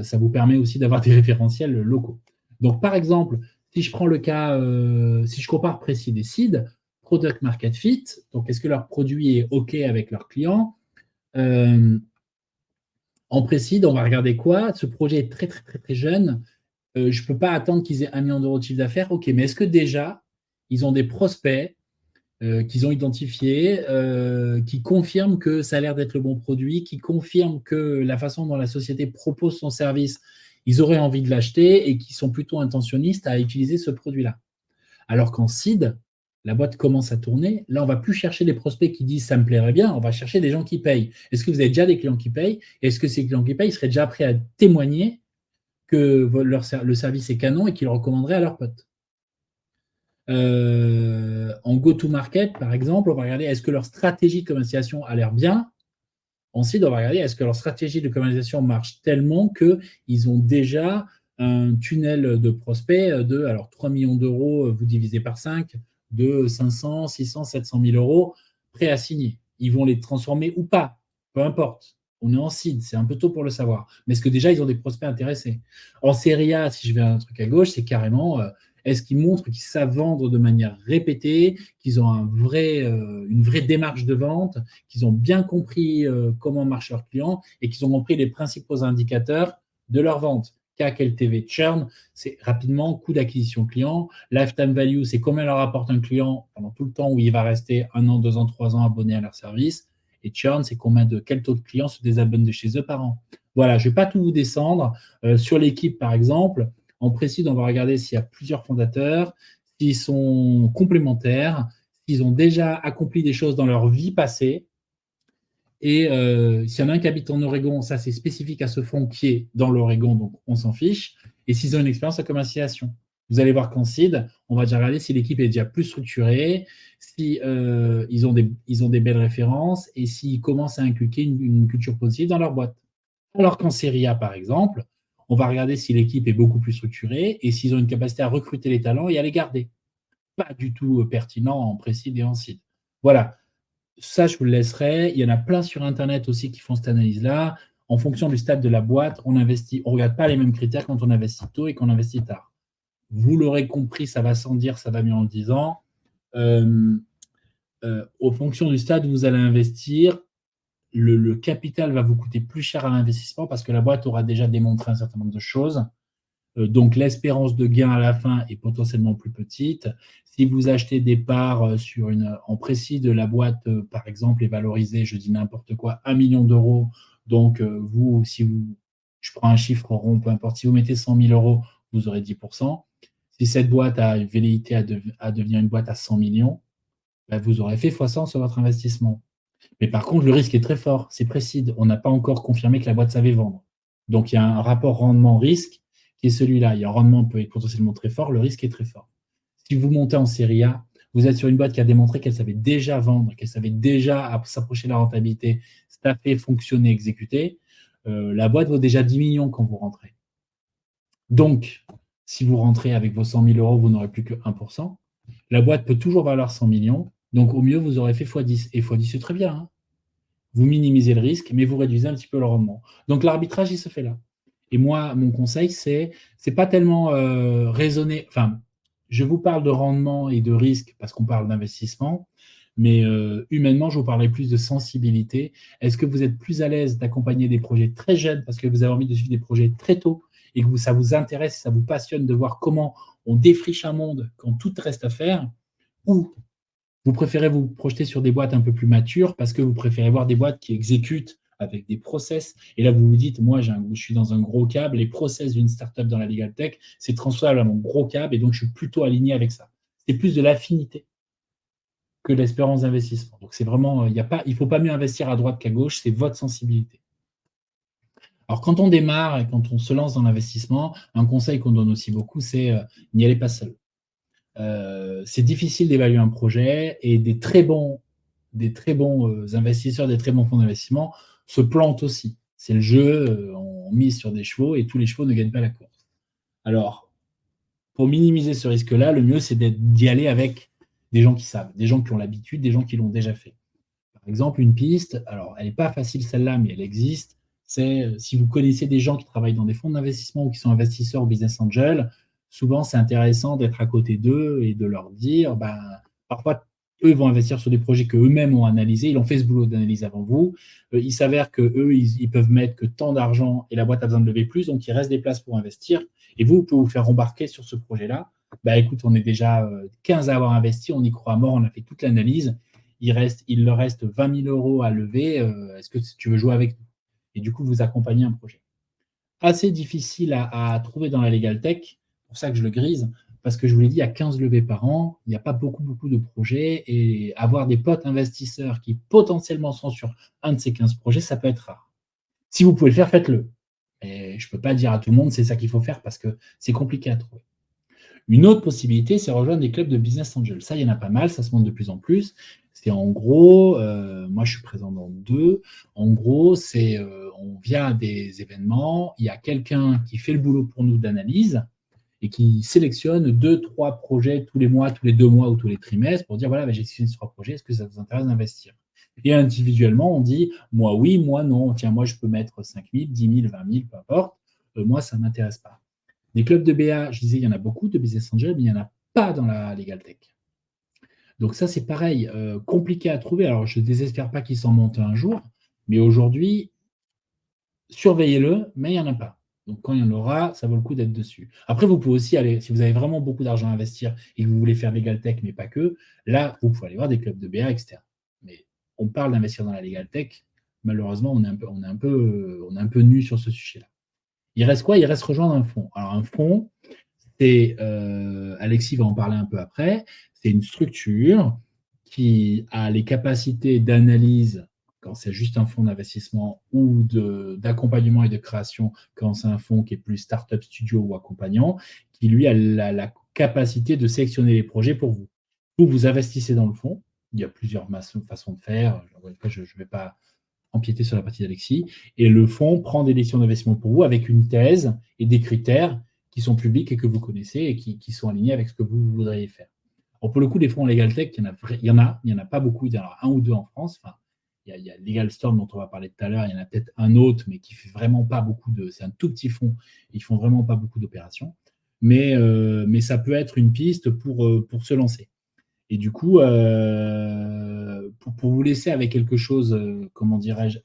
Ça vous permet aussi d'avoir des référentiels locaux. Donc, par exemple, si je prends le cas, si je compare Précide et Seed, Product Market Fit, donc est-ce que leur produit est OK avec leurs clients? En Précide, on va regarder quoi? Ce projet est très, très, très, très jeune. Je ne peux pas attendre qu'ils aient 1 million d'euros de chiffre d'affaires. OK, mais est-ce que déjà, ils ont des prospects qu'ils ont identifiés, qui confirment que ça a l'air d'être le bon produit, qui confirment que la façon dont la société propose son service, ils auraient envie de l'acheter et qui sont plutôt intentionnistes à utiliser ce produit-là. Alors qu'en seed, la boîte commence à tourner. Là, on ne va plus chercher des prospects qui disent « ça me plairait bien », on va chercher des gens qui payent. Est-ce que vous avez déjà des clients qui payent? Est-ce que ces clients qui payent seraient déjà prêts à témoigner que le service est canon et qu'ils le recommanderaient à leurs potes? En go-to-market, par exemple, on va regarder est-ce que leur stratégie de commercialisation a l'air bien. Ensuite, on va regarder est-ce que leur stratégie de commercialisation marche tellement qu'ils ont déjà un tunnel de prospects de 3 millions d'euros, vous divisez par 5, de 500, 600, 700 000 euros prêts à signer. Ils vont les transformer ou pas, peu importe. On est en seed, c'est un peu tôt pour le savoir. Mais est-ce que déjà, ils ont des prospects intéressés? En série A, si je vais à un truc à gauche, c'est carrément est-ce qu'ils montrent qu'ils savent vendre de manière répétée, qu'ils ont une vraie démarche de vente, qu'ils ont bien compris comment marchent leurs clients et qu'ils ont compris les principaux indicateurs de leur vente? CAC, LTV, churn, c'est rapidement coût d'acquisition client. Lifetime value, c'est combien leur apporte un client pendant tout le temps où il va rester 1 an, 2 ans, 3 ans abonné à leur service. Et churn, c'est quel taux de clients se désabonnent de chez eux par an. Voilà, je ne vais pas tout vous descendre. Sur l'équipe, par exemple, en Précide, on va regarder s'il y a plusieurs fondateurs, s'ils sont complémentaires, s'ils ont déjà accompli des choses dans leur vie passée. Et s'il y en a un qui habite en Oregon, ça c'est spécifique à ce fonds qui est dans l'Oregon, donc on s'en fiche. Et s'ils ont une expérience en commercialisation. Vous allez voir qu'en seed, on va déjà regarder si l'équipe est déjà plus structurée, si ils ont des belles références et s'ils commencent à inculquer une culture positive dans leur boîte. Alors qu'en série A, par exemple, on va regarder si l'équipe est beaucoup plus structurée et s'ils ont une capacité à recruter les talents et à les garder. Pas du tout pertinent en Précide et en seed. Voilà. Ça, je vous le laisserai. Il y en a plein sur Internet aussi qui font cette analyse-là. en fonction du stade de la boîte, on investit. On ne regarde pas les mêmes critères quand on investit tôt et qu'on investit tard. Vous l'aurez compris, ça va sans dire, ça va mieux en le disant. En fonction du stade où vous allez investir, le capital va vous coûter plus cher à l'investissement parce que la boîte aura déjà démontré un certain nombre de choses. Donc, l'espérance de gain à la fin est potentiellement plus petite. Si vous achetez des parts en précis de la boîte, par exemple, est valorisée, je dis n'importe quoi, 1 million d'euros. Donc, je prends un chiffre rond, peu importe, si vous mettez 100 000 euros, vous aurez 10%. Si cette boîte a une velléité à devenir une boîte à 100 millions, ben, vous aurez fait x100 sur votre investissement. Mais par contre, le risque est très fort, c'est précis. On n'a pas encore confirmé que la boîte savait vendre. Donc, il y a un rapport rendement-risque qui est celui-là. Il y a un rendement peut être potentiellement très fort, le risque est très fort. Si vous montez en série A, vous êtes sur une boîte qui a démontré qu'elle savait déjà vendre, qu'elle savait déjà s'approcher de la rentabilité, staffer, fonctionner, exécuter. La boîte vaut déjà 10 millions quand vous rentrez. Donc, si vous rentrez avec vos 100 000 euros, vous n'aurez plus que 1%. La boîte peut toujours valoir 100 millions. Donc, au mieux, vous aurez fait x10. Et x10, c'est très bien. Hein. Vous minimisez le risque, mais vous réduisez un petit peu le rendement. Donc, l'arbitrage, il se fait là. Et moi, mon conseil, c'est pas tellement raisonner. Enfin, je vous parle de rendement et de risque parce qu'on parle d'investissement, mais humainement, je vous parlerai plus de sensibilité. Est-ce que vous êtes plus à l'aise d'accompagner des projets très jeunes parce que vous avez envie de suivre des projets très tôt et que ça vous intéresse, ça vous passionne de voir comment on défriche un monde quand tout reste à faire, ou vous préférez vous projeter sur des boîtes un peu plus matures parce que vous préférez voir des boîtes qui exécutent avec des process. Et là, vous vous dites, moi, je suis dans un gros câble. Les process d'une startup dans la legal tech, c'est transférable à mon gros câble et donc je suis plutôt aligné avec ça. C'est plus de l'affinité que de l'espérance d'investissement. Donc, c'est vraiment, il ne faut pas mieux investir à droite qu'à gauche, c'est votre sensibilité. Alors, quand on démarre et quand on se lance dans l'investissement, un conseil qu'on donne aussi beaucoup, c'est n'y allez pas seul. C'est difficile d'évaluer un projet et des très bons investisseurs, des très bons fonds d'investissement se plantent aussi. C'est le jeu, on mise sur des chevaux et tous les chevaux ne gagnent pas la course. Alors, pour minimiser ce risque-là, le mieux, c'est d'y aller avec des gens qui savent, des gens qui ont l'habitude, des gens qui l'ont déjà fait. Par exemple, une piste, alors elle n'est pas facile celle-là, mais elle existe, c'est si vous connaissez des gens qui travaillent dans des fonds d'investissement ou qui sont investisseurs ou business angels, souvent c'est intéressant d'être à côté d'eux et de leur dire, parfois eux vont investir sur des projets qu'eux-mêmes ont analysés, ils ont fait ce boulot d'analyse avant vous, il s'avère qu'eux, ils peuvent mettre que tant d'argent et la boîte a besoin de lever plus, donc il reste des places pour investir, et vous pouvez vous faire embarquer sur ce projet-là. Écoute, on est déjà 15 à avoir investi, on y croit à mort, on a fait toute l'analyse, il leur reste 20 000 euros à lever, est-ce que tu veux jouer avec nous? Et du coup, vous accompagnez un projet. Assez difficile à trouver dans la legal tech, c'est pour ça que je le grise, parce que je vous l'ai dit, il y a 15 levées par an, il n'y a pas beaucoup de projets, et avoir des potes investisseurs qui potentiellement sont sur un de ces 15 projets, ça peut être rare. Si vous pouvez le faire, faites-le. Et je ne peux pas dire à tout le monde, c'est ça qu'il faut faire, parce que c'est compliqué à trouver. Une autre possibilité, c'est rejoindre des clubs de business angel. Ça, il y en a pas mal, ça se montre de plus en plus. C'est en gros, moi je suis présent dans 2. En gros, c'est on vient à des événements, il y a quelqu'un qui fait le boulot pour nous d'analyse et qui sélectionne 2-3 projets tous les mois, tous les 2 mois ou tous les trimestres pour dire voilà, j'ai sélectionné ces 3 projets, est-ce que ça vous intéresse d'investir? Et individuellement, on dit moi oui, moi non. Tiens, moi je peux mettre 5 000, 10 000, 20 000, peu importe. Moi, ça ne m'intéresse pas. Des clubs de BA, je disais, il y en a beaucoup de business angels, mais il n'y en a pas dans la legal tech. Donc ça, c'est pareil, compliqué à trouver. Alors, je ne désespère pas qu'il s'en monte un jour, mais aujourd'hui, surveillez-le, mais il n'y en a pas. Donc quand il y en aura, ça vaut le coup d'être dessus. Après, vous pouvez aussi aller, si vous avez vraiment beaucoup d'argent à investir et que vous voulez faire legal tech, mais pas que, là, vous pouvez aller voir des clubs de BA, etc. Mais on parle d'investir dans la legal tech. Malheureusement, on est un peu nu sur ce sujet-là. Il reste quoi? Il reste rejoindre un fonds. Alors, un fonds, c'est, Alexis va en parler un peu après, c'est une structure qui a les capacités d'analyse quand c'est juste un fonds d'investissement ou d'accompagnement et de création quand c'est un fonds qui est plus startup studio ou accompagnant, qui lui a la capacité de sélectionner les projets pour vous. Vous investissez dans le fonds, il y a plusieurs façons de faire, je ne vais pas empiéter sur la partie d'Alexis, et le fonds prend des décisions d'investissement pour vous avec une thèse et des critères qui sont publics et que vous connaissez et qui sont alignés avec ce que vous voudriez faire. Alors pour le coup, les fonds en legal tech, il y en a pas beaucoup, il y en a 1 ou 2 en France, enfin, il y a LegalStorm dont on va parler tout à l'heure, il y en a peut-être un autre, mais qui fait vraiment pas beaucoup c'est un tout petit fonds, ils font vraiment pas beaucoup d'opérations, mais ça peut être une piste pour se lancer. Et du coup, pour vous laisser avec quelque chose, comment dirais-je,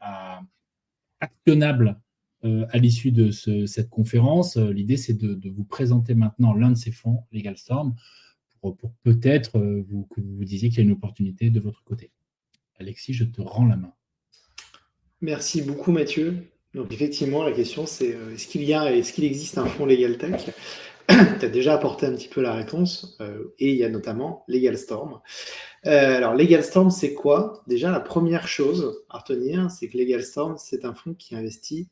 actionnable à l'issue de cette conférence, l'idée c'est de vous présenter maintenant l'un de ces fonds, LegalStorm, pour peut-être que vous disiez qu'il y a une opportunité de votre côté. Alexis, je te rends la main. Merci beaucoup, Mathieu. Donc, effectivement, la question, c'est est-ce qu'il existe un fonds LegalTech? Tu as déjà apporté un petit peu la réponse, et il y a notamment LegalStorm. Alors, LegalStorm, c'est quoi? Déjà, la première chose à retenir, c'est que LegalStorm, c'est un fonds qui investit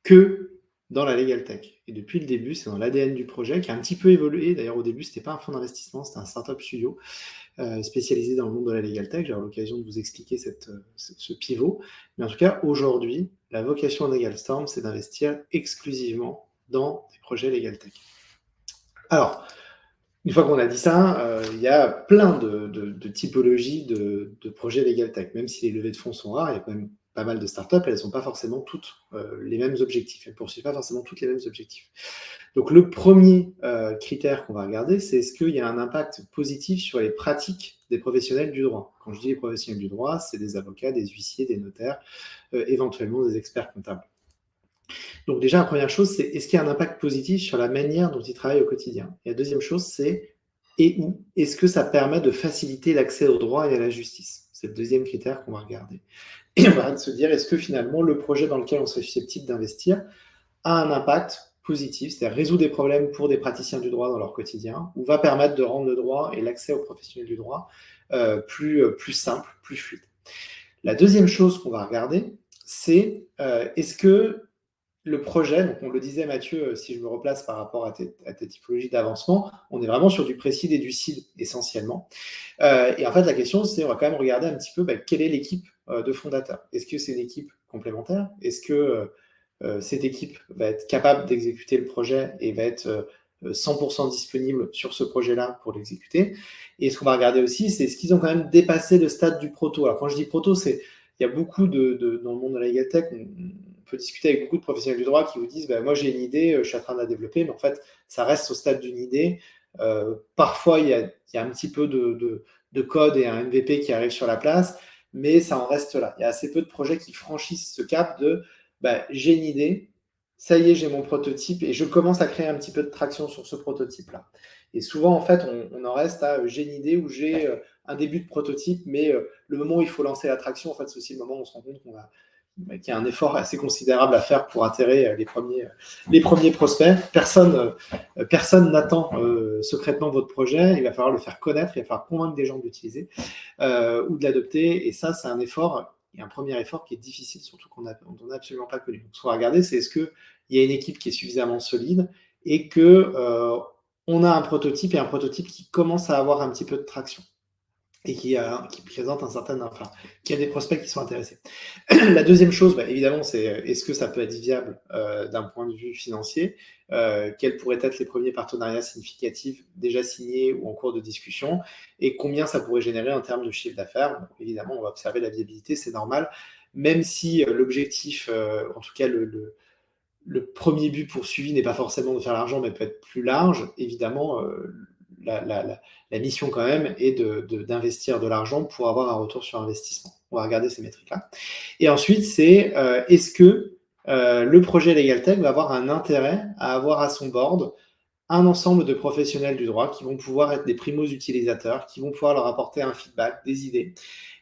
que dans la LegalTech. Et depuis le début, c'est dans l'ADN du projet qui a un petit peu évolué. D'ailleurs, au début, ce n'était pas un fonds d'investissement, c'était un startup studio spécialisé dans le monde de la LegalTech. J'ai eu l'occasion de vous expliquer ce pivot. Mais en tout cas, aujourd'hui, la vocation de LegalStorm, c'est d'investir exclusivement dans des projets LegalTech. Alors, une fois qu'on a dit ça, il y a plein de typologies de projets LegalTech. Même si les levées de fonds sont rares, il y a quand même pas mal de startups, elles n'ont pas forcément toutes les mêmes objectifs. Elles ne poursuivent pas forcément toutes les mêmes objectifs. Donc, le premier critère qu'on va regarder, c'est est-ce qu'il y a un impact positif sur les pratiques des professionnels du droit. Quand je dis les professionnels du droit, c'est des avocats, des huissiers, des notaires, éventuellement des experts comptables. Donc déjà, la première chose, c'est est-ce qu'il y a un impact positif sur la manière dont ils travaillent au quotidien? Et la deuxième chose, c'est et où est-ce que ça permet de faciliter l'accès au droit et à la justice? C'est le deuxième critère qu'on va regarder. Et on va se dire, est-ce que finalement, le projet dans lequel on serait susceptible d'investir a un impact positif, c'est-à-dire résout des problèmes pour des praticiens du droit dans leur quotidien, ou va permettre de rendre le droit et l'accès aux professionnels du droit plus simple, plus fluide. La deuxième chose qu'on va regarder, c'est est-ce que le projet, donc on le disait Mathieu, si je me replace par rapport à tes typologies d'avancement, on est vraiment sur du précide et du CID essentiellement. Et en fait, la question, c'est on va quand même regarder un petit peu quelle est l'équipe de fondateurs. Est-ce que c'est une équipe complémentaire? Est-ce que cette équipe va être capable d'exécuter le projet et va être 100% disponible sur ce projet-là pour l'exécuter? Et ce qu'on va regarder aussi, c'est est-ce qu'ils ont quand même dépassé le stade du proto? Alors quand je dis proto, il y a beaucoup dans le monde de la LegalTech, on peut discuter avec beaucoup de professionnels du droit qui vous disent moi j'ai une idée, je suis en train de la développer, mais en fait ça reste au stade d'une idée. Parfois il y a un petit peu de code et un MVP qui arrive sur la place, mais ça en reste là. Il y a assez peu de projets qui franchissent ce cap de j'ai une idée, ça y est, j'ai mon prototype et je commence à créer un petit peu de traction sur ce prototype-là. Et souvent, en fait, on en reste à j'ai une idée ou j'ai un début de prototype, mais le moment où il faut lancer la traction, en fait, c'est aussi le moment où on se rend compte qu'il y a un effort assez considérable à faire pour atterrir les premiers prospects. Personne n'attend secrètement votre projet. Il va falloir le faire connaître, il va falloir convaincre des gens de l'utiliser ou de l'adopter. Et ça, c'est un effort, et un premier effort qui est difficile, surtout dont on n'a absolument pas connu. Donc, ce qu'on va regarder, c'est est-ce qu'il y a une équipe qui est suffisamment solide et qu'on a un prototype et un prototype qui commence à avoir un petit peu de traction et qui présente qui a des prospects qui sont intéressés. La deuxième chose, évidemment, c'est est-ce que ça peut être viable d'un point de vue financier? Quels pourraient être les premiers partenariats significatifs déjà signés ou en cours de discussion? Et combien ça pourrait générer en termes de chiffre d'affaires? Donc, évidemment, on va observer la viabilité, c'est normal, même si l'objectif, en tout cas le premier but poursuivi n'est pas forcément de faire l'argent, mais peut être plus large. Évidemment, la mission quand même est d'investir de l'argent pour avoir un retour sur investissement. On va regarder ces métriques-là. Et ensuite, c'est est-ce que le projet LegalTech va avoir un intérêt à avoir à son board un ensemble de professionnels du droit qui vont pouvoir être des primos utilisateurs, qui vont pouvoir leur apporter un feedback, des idées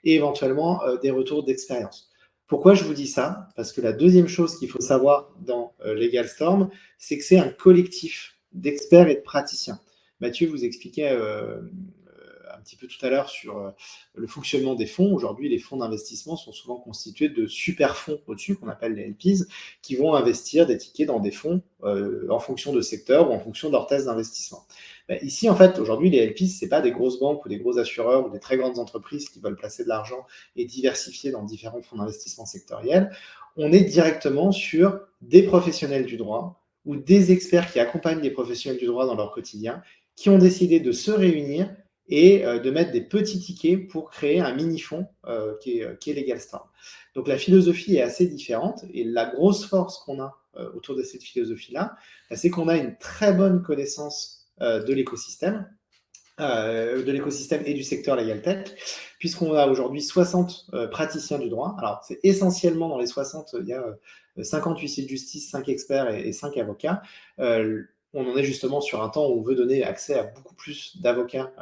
et éventuellement des retours d'expérience. Pourquoi je vous dis ça? Parce que la deuxième chose qu'il faut savoir dans LegalStorm, c'est que c'est un collectif d'experts et de praticiens. Mathieu vous expliquait un petit peu tout à l'heure sur le fonctionnement des fonds. Aujourd'hui, les fonds d'investissement sont souvent constitués de super fonds au-dessus, qu'on appelle les LPs, qui vont investir des tickets dans des fonds en fonction de secteur ou en fonction de leur thèse d'investissement. Ici, en fait, aujourd'hui, les LPs, ce n'est pas des grosses banques ou des gros assureurs ou des très grandes entreprises qui veulent placer de l'argent et diversifier dans différents fonds d'investissement sectoriels. On est directement sur des professionnels du droit ou des experts qui accompagnent les professionnels du droit dans leur quotidien, qui ont décidé de se réunir et de mettre des petits tickets pour créer un mini-fonds qui est LegalStorm. Donc la philosophie est assez différente et la grosse force qu'on a autour de cette philosophie-là, c'est qu'on a une très bonne connaissance de l'écosystème et du secteur Legal Tech, puisqu'on a aujourd'hui 60 praticiens du droit. Alors, c'est essentiellement dans les 60, il y a 50 huissiers de justice, 5 experts et 5 avocats. On en est justement sur un temps où on veut donner accès à beaucoup plus d'avocats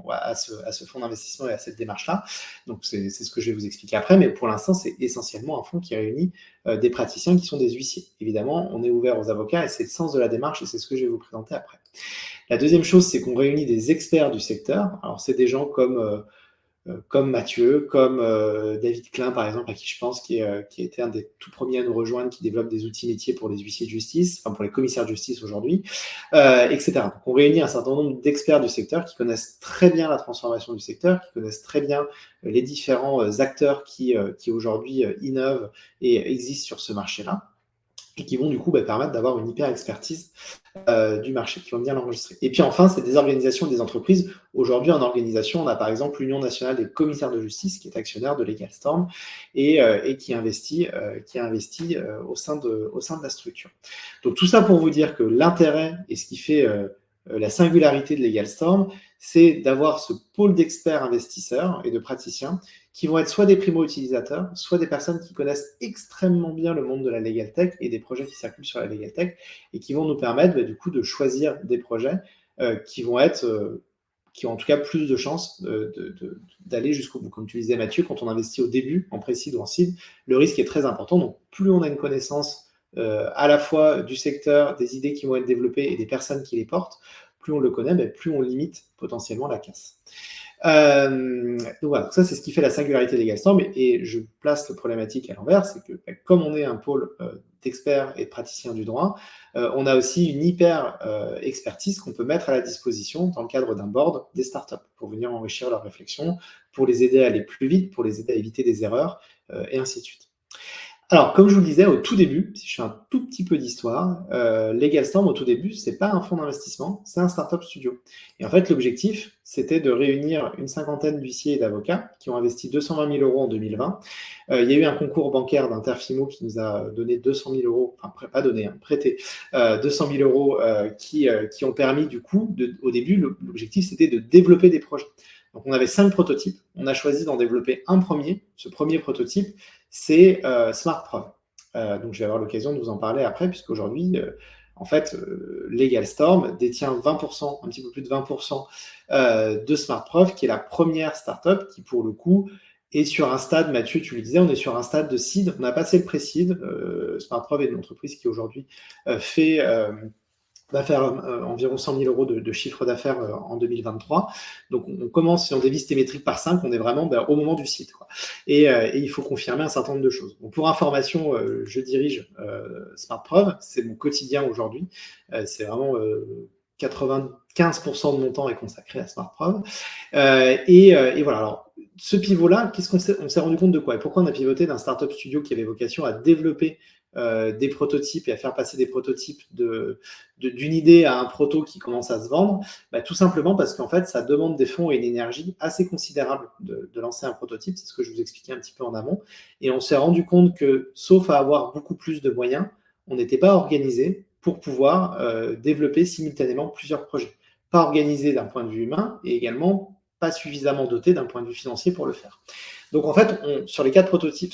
à ce fonds d'investissement et à cette démarche-là. Donc, c'est ce que je vais vous expliquer après, mais pour l'instant, c'est essentiellement un fonds qui réunit des praticiens qui sont des huissiers. Évidemment, on est ouvert aux avocats et c'est le sens de la démarche et c'est ce que je vais vous présenter après. La deuxième chose, c'est qu'on réunit des experts du secteur. Alors, c'est des gens comme Mathieu, comme David Klein, par exemple, à qui je pense, qui a été un des tout premiers à nous rejoindre, qui développe des outils métiers pour les huissiers de justice, enfin pour les commissaires de justice aujourd'hui, etc. Donc, on réunit un certain nombre d'experts du secteur qui connaissent très bien la transformation du secteur, qui connaissent très bien les différents acteurs qui aujourd'hui innovent et existent sur ce marché-là, et qui vont du coup permettre d'avoir une hyper expertise du marché, qui vont bien l'enregistrer. Et puis enfin, c'est des organisations et des entreprises. Aujourd'hui, en organisation, on a par exemple l'Union nationale des commissaires de justice, qui est actionnaire de LegalStorm et qui investit au sein de la structure. Donc tout ça pour vous dire que l'intérêt et ce qui fait la singularité de LegalStorm, c'est d'avoir ce pôle d'experts investisseurs et de praticiens qui vont être soit des primo-utilisateurs, soit des personnes qui connaissent extrêmement bien le monde de la Legal Tech et des projets qui circulent sur la Legal Tech et qui vont nous permettre du coup de choisir des projets qui ont en tout cas plus de chances d'aller jusqu'au bout. Comme tu disais Mathieu, quand on investit au début, en pré-seed ou en seed, le risque est très important. Donc plus on a une connaissance à la fois du secteur, des idées qui vont être développées et des personnes qui les portent, plus on le connaît, plus on limite potentiellement la casse. Donc voilà, ça c'est ce qui fait la singularité de LegalStorm et je place la problématique à l'envers, c'est que comme on est un pôle d'experts et de praticiens du droit, on a aussi une hyper expertise qu'on peut mettre à la disposition dans le cadre d'un board des startups pour venir enrichir leurs réflexions, pour les aider à aller plus vite, pour les aider à éviter des erreurs et ainsi de suite. Alors, comme je vous le disais au tout début, si je fais un tout petit peu d'histoire, LegalStorm au tout début, c'est pas un fonds d'investissement, c'est un startup studio. Et en fait, l'objectif, c'était de réunir une cinquantaine d'huissiers et d'avocats qui ont investi 220 000 € en 2020. Il y a eu un concours bancaire d'Interfimo qui nous a donné 200 000 €, enfin pas donné, prêté 200 000 € qui ont permis du coup, au début, l'objectif c'était de développer des projets. Donc on avait 5 prototypes, on a choisi d'en développer un premier. Ce premier prototype, c'est SmartProv. Donc je vais avoir l'occasion de vous en parler après, puisqu'aujourd'hui, en fait, LegalStorm détient 20%, un petit peu plus de 20% de SmartProv, qui est la première startup qui, pour le coup, est sur un stade, Mathieu, tu le disais, on est sur un stade de seed, on a passé le pré-seed. SmartProv est une entreprise qui aujourd'hui va faire environ 100 000 € de chiffre d'affaires en 2023. Donc, on commence, si on dévisse tes métriques par 5, on est vraiment au moment du site, quoi. Et il faut confirmer un certain nombre de choses. Donc, pour information, je dirige SmartProv, c'est mon quotidien aujourd'hui. C'est vraiment 95% de mon temps est consacré à SmartProv. Et voilà. Alors, ce pivot-là, on s'est rendu compte de quoi? Et pourquoi on a pivoté d'un startup studio qui avait vocation à développer des prototypes et à faire passer des prototypes d'une idée à un proto qui commence à se vendre? Tout simplement parce qu'en fait, ça demande des fonds et une énergie assez considérable de lancer un prototype. C'est ce que je vous expliquais un petit peu en amont. Et on s'est rendu compte que, sauf à avoir beaucoup plus de moyens, on n'était pas organisé pour pouvoir développer simultanément plusieurs projets. Pas organisé d'un point de vue humain et également pas suffisamment doté d'un point de vue financier pour le faire. Donc en fait, sur les 5 prototypes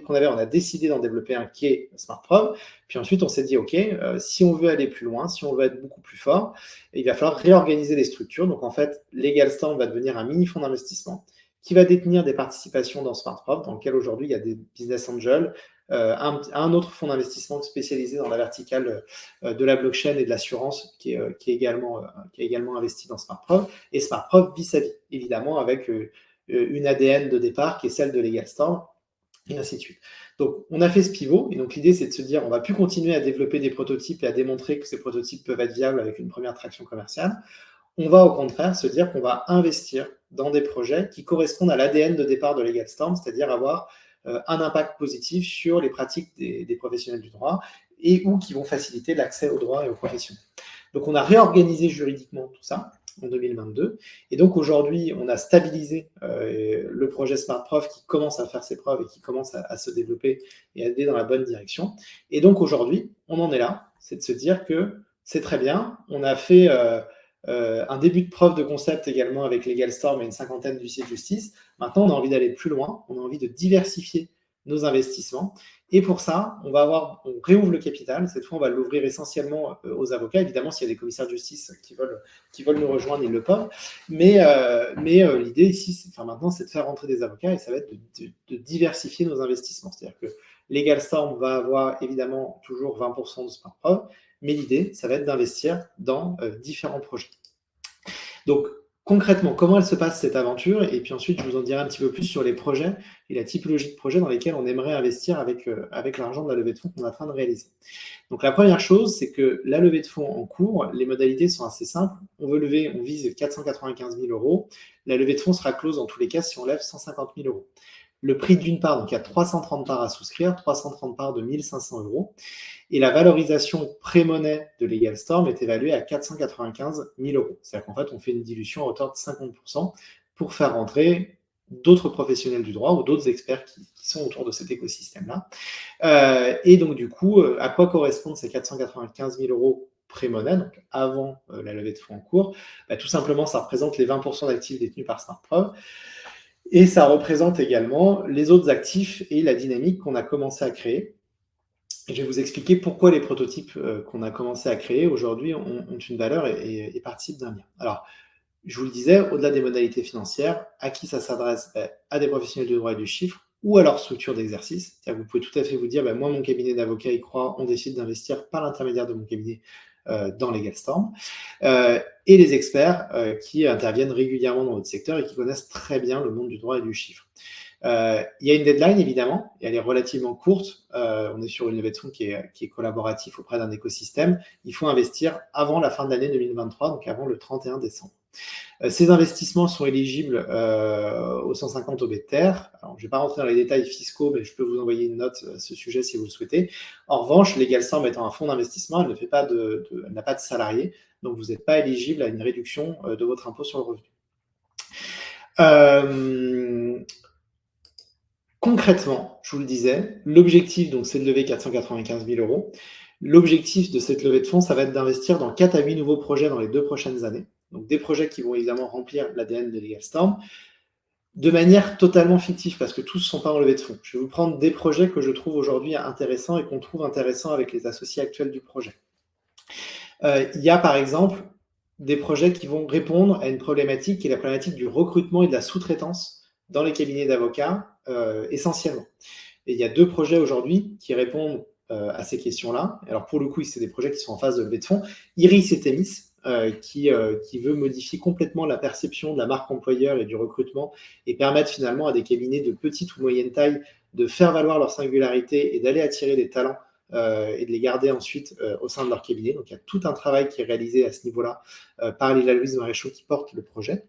qu'on avait, on a décidé d'en développer un qui est SmartProv. Puis ensuite, on s'est dit, OK, si on veut aller plus loin, si on veut être beaucoup plus fort, il va falloir réorganiser les structures. Donc en fait, LegalStorm va devenir un mini fonds d'investissement qui va détenir des participations dans SmartProv, dans lequel aujourd'hui il y a des business angels, un autre fonds d'investissement spécialisé dans la verticale de la blockchain et de l'assurance qui est également investi dans SmartProv, et SmartProv vit sa vie, évidemment, avec une ADN de départ qui est celle de LegalStorm, et ainsi de suite. Donc, on a fait ce pivot, et donc l'idée, c'est de se dire, on ne va plus continuer à développer des prototypes et à démontrer que ces prototypes peuvent être viables avec une première traction commerciale. On va au contraire se dire qu'on va investir dans des projets qui correspondent à l'ADN de départ de LegalStorm, c'est-à-dire avoir un impact positif sur les pratiques des professionnels du droit et ou qui vont faciliter l'accès au droit et aux professionnels. Donc, on a réorganisé juridiquement tout ça. en 2022. Et donc aujourd'hui, on a stabilisé le projet SmartProf qui commence à faire ses preuves et qui commence à se développer et à aller dans la bonne direction. Et donc aujourd'hui, on en est là, c'est de se dire que c'est très bien. On a fait un début de preuve de concept également avec LegalStorm et une cinquantaine d'huissiers de justice. Maintenant, on a envie d'aller plus loin, on a envie de diversifier nos investissements. Et pour ça, on réouvre le capital. Cette fois, on va l'ouvrir essentiellement aux avocats. Évidemment, s'il y a des commissaires de justice qui veulent nous rejoindre, ils le peuvent. Mais l'idée ici, maintenant, c'est de faire rentrer des avocats et ça va être de diversifier nos investissements. C'est-à-dire que LegalStorm va avoir évidemment toujours 20% de SmartProf, mais l'idée, ça va être d'investir dans différents projets. Donc, concrètement, comment elle se passe cette aventure? Et puis ensuite, je vous en dirai un petit peu plus sur les projets et la typologie de projets dans lesquels on aimerait investir avec l'argent de la levée de fonds qu'on est en train de réaliser. Donc, la première chose, c'est que la levée de fonds en cours, les modalités sont assez simples. On vise 495 000 €. La levée de fonds sera close dans tous les cas si on lève 150 000 €. Le prix d'une part, donc il y a 330 parts à souscrire, 330 parts de 1 500 €. Et la valorisation pré-monnaie de LegalStorm est évaluée à 495 000 €. C'est-à-dire qu'en fait, on fait une dilution à hauteur de 50% pour faire rentrer d'autres professionnels du droit ou d'autres experts qui sont autour de cet écosystème-là. Et donc, du coup, à quoi correspondent ces 495 000 € pré-monnaie, donc avant la levée de fonds en cours? Tout simplement, ça représente les 20% d'actifs détenus par SmartProf. Et ça représente également les autres actifs et la dynamique qu'on a commencé à créer. Et je vais vous expliquer pourquoi les prototypes qu'on a commencé à créer aujourd'hui ont une valeur et participent d'un bien. Alors, je vous le disais, au-delà des modalités financières, à qui ça s'adresse? À des professionnels du droit et du chiffre ou à leur structure d'exercice. C'est-à-dire que vous pouvez tout à fait vous dire, moi, mon cabinet d'avocat y croit, on décide d'investir par l'intermédiaire de mon cabinet dans LegalStorm. Et les experts qui interviennent régulièrement dans votre secteur et qui connaissent très bien le monde du droit et du chiffre. Il y a une deadline, évidemment, et elle est relativement courte. On est sur une levée de fonds qui est collaborative auprès d'un écosystème. Il faut investir avant la fin de l'année 2023, donc avant le 31 décembre. Ces investissements sont éligibles aux 150 OB de terre. Alors, je ne vais pas rentrer dans les détails fiscaux, mais je peux vous envoyer une note à ce sujet si vous le souhaitez. En revanche, LegalStorm étant un fonds d'investissement, elle n'a pas de salariés, donc vous n'êtes pas éligible à une réduction de votre impôt sur le revenu. Concrètement, je vous le disais, l'objectif, donc, c'est de lever 495 000 €. L'objectif de cette levée de fonds, ça va être d'investir dans 4 à 8 nouveaux projets dans les 2 prochaines années. Donc, des projets qui vont évidemment remplir l'ADN de LegalStorm de manière totalement fictive, parce que tous ne sont pas en levée de fonds. Je vais vous prendre des projets que je trouve aujourd'hui intéressants et qu'on trouve intéressants avec les associés actuels du projet. Il y a par exemple des projets qui vont répondre à une problématique qui est la problématique du recrutement et de la sous-traitance dans les cabinets d'avocats essentiellement. Et il y a 2 projets aujourd'hui qui répondent à ces questions-là. Alors pour le coup, c'est des projets qui sont en phase de levée de fonds. Iris et Thémis, qui veut modifier complètement la perception de la marque employeur et du recrutement et permettre finalement à des cabinets de petite ou moyenne taille de faire valoir leur singularité et d'aller attirer des talents et de les garder ensuite au sein de leur cabinet. Donc il y a tout un travail qui est réalisé à ce niveau-là par Lila-Louise Maréchaux qui porte le projet.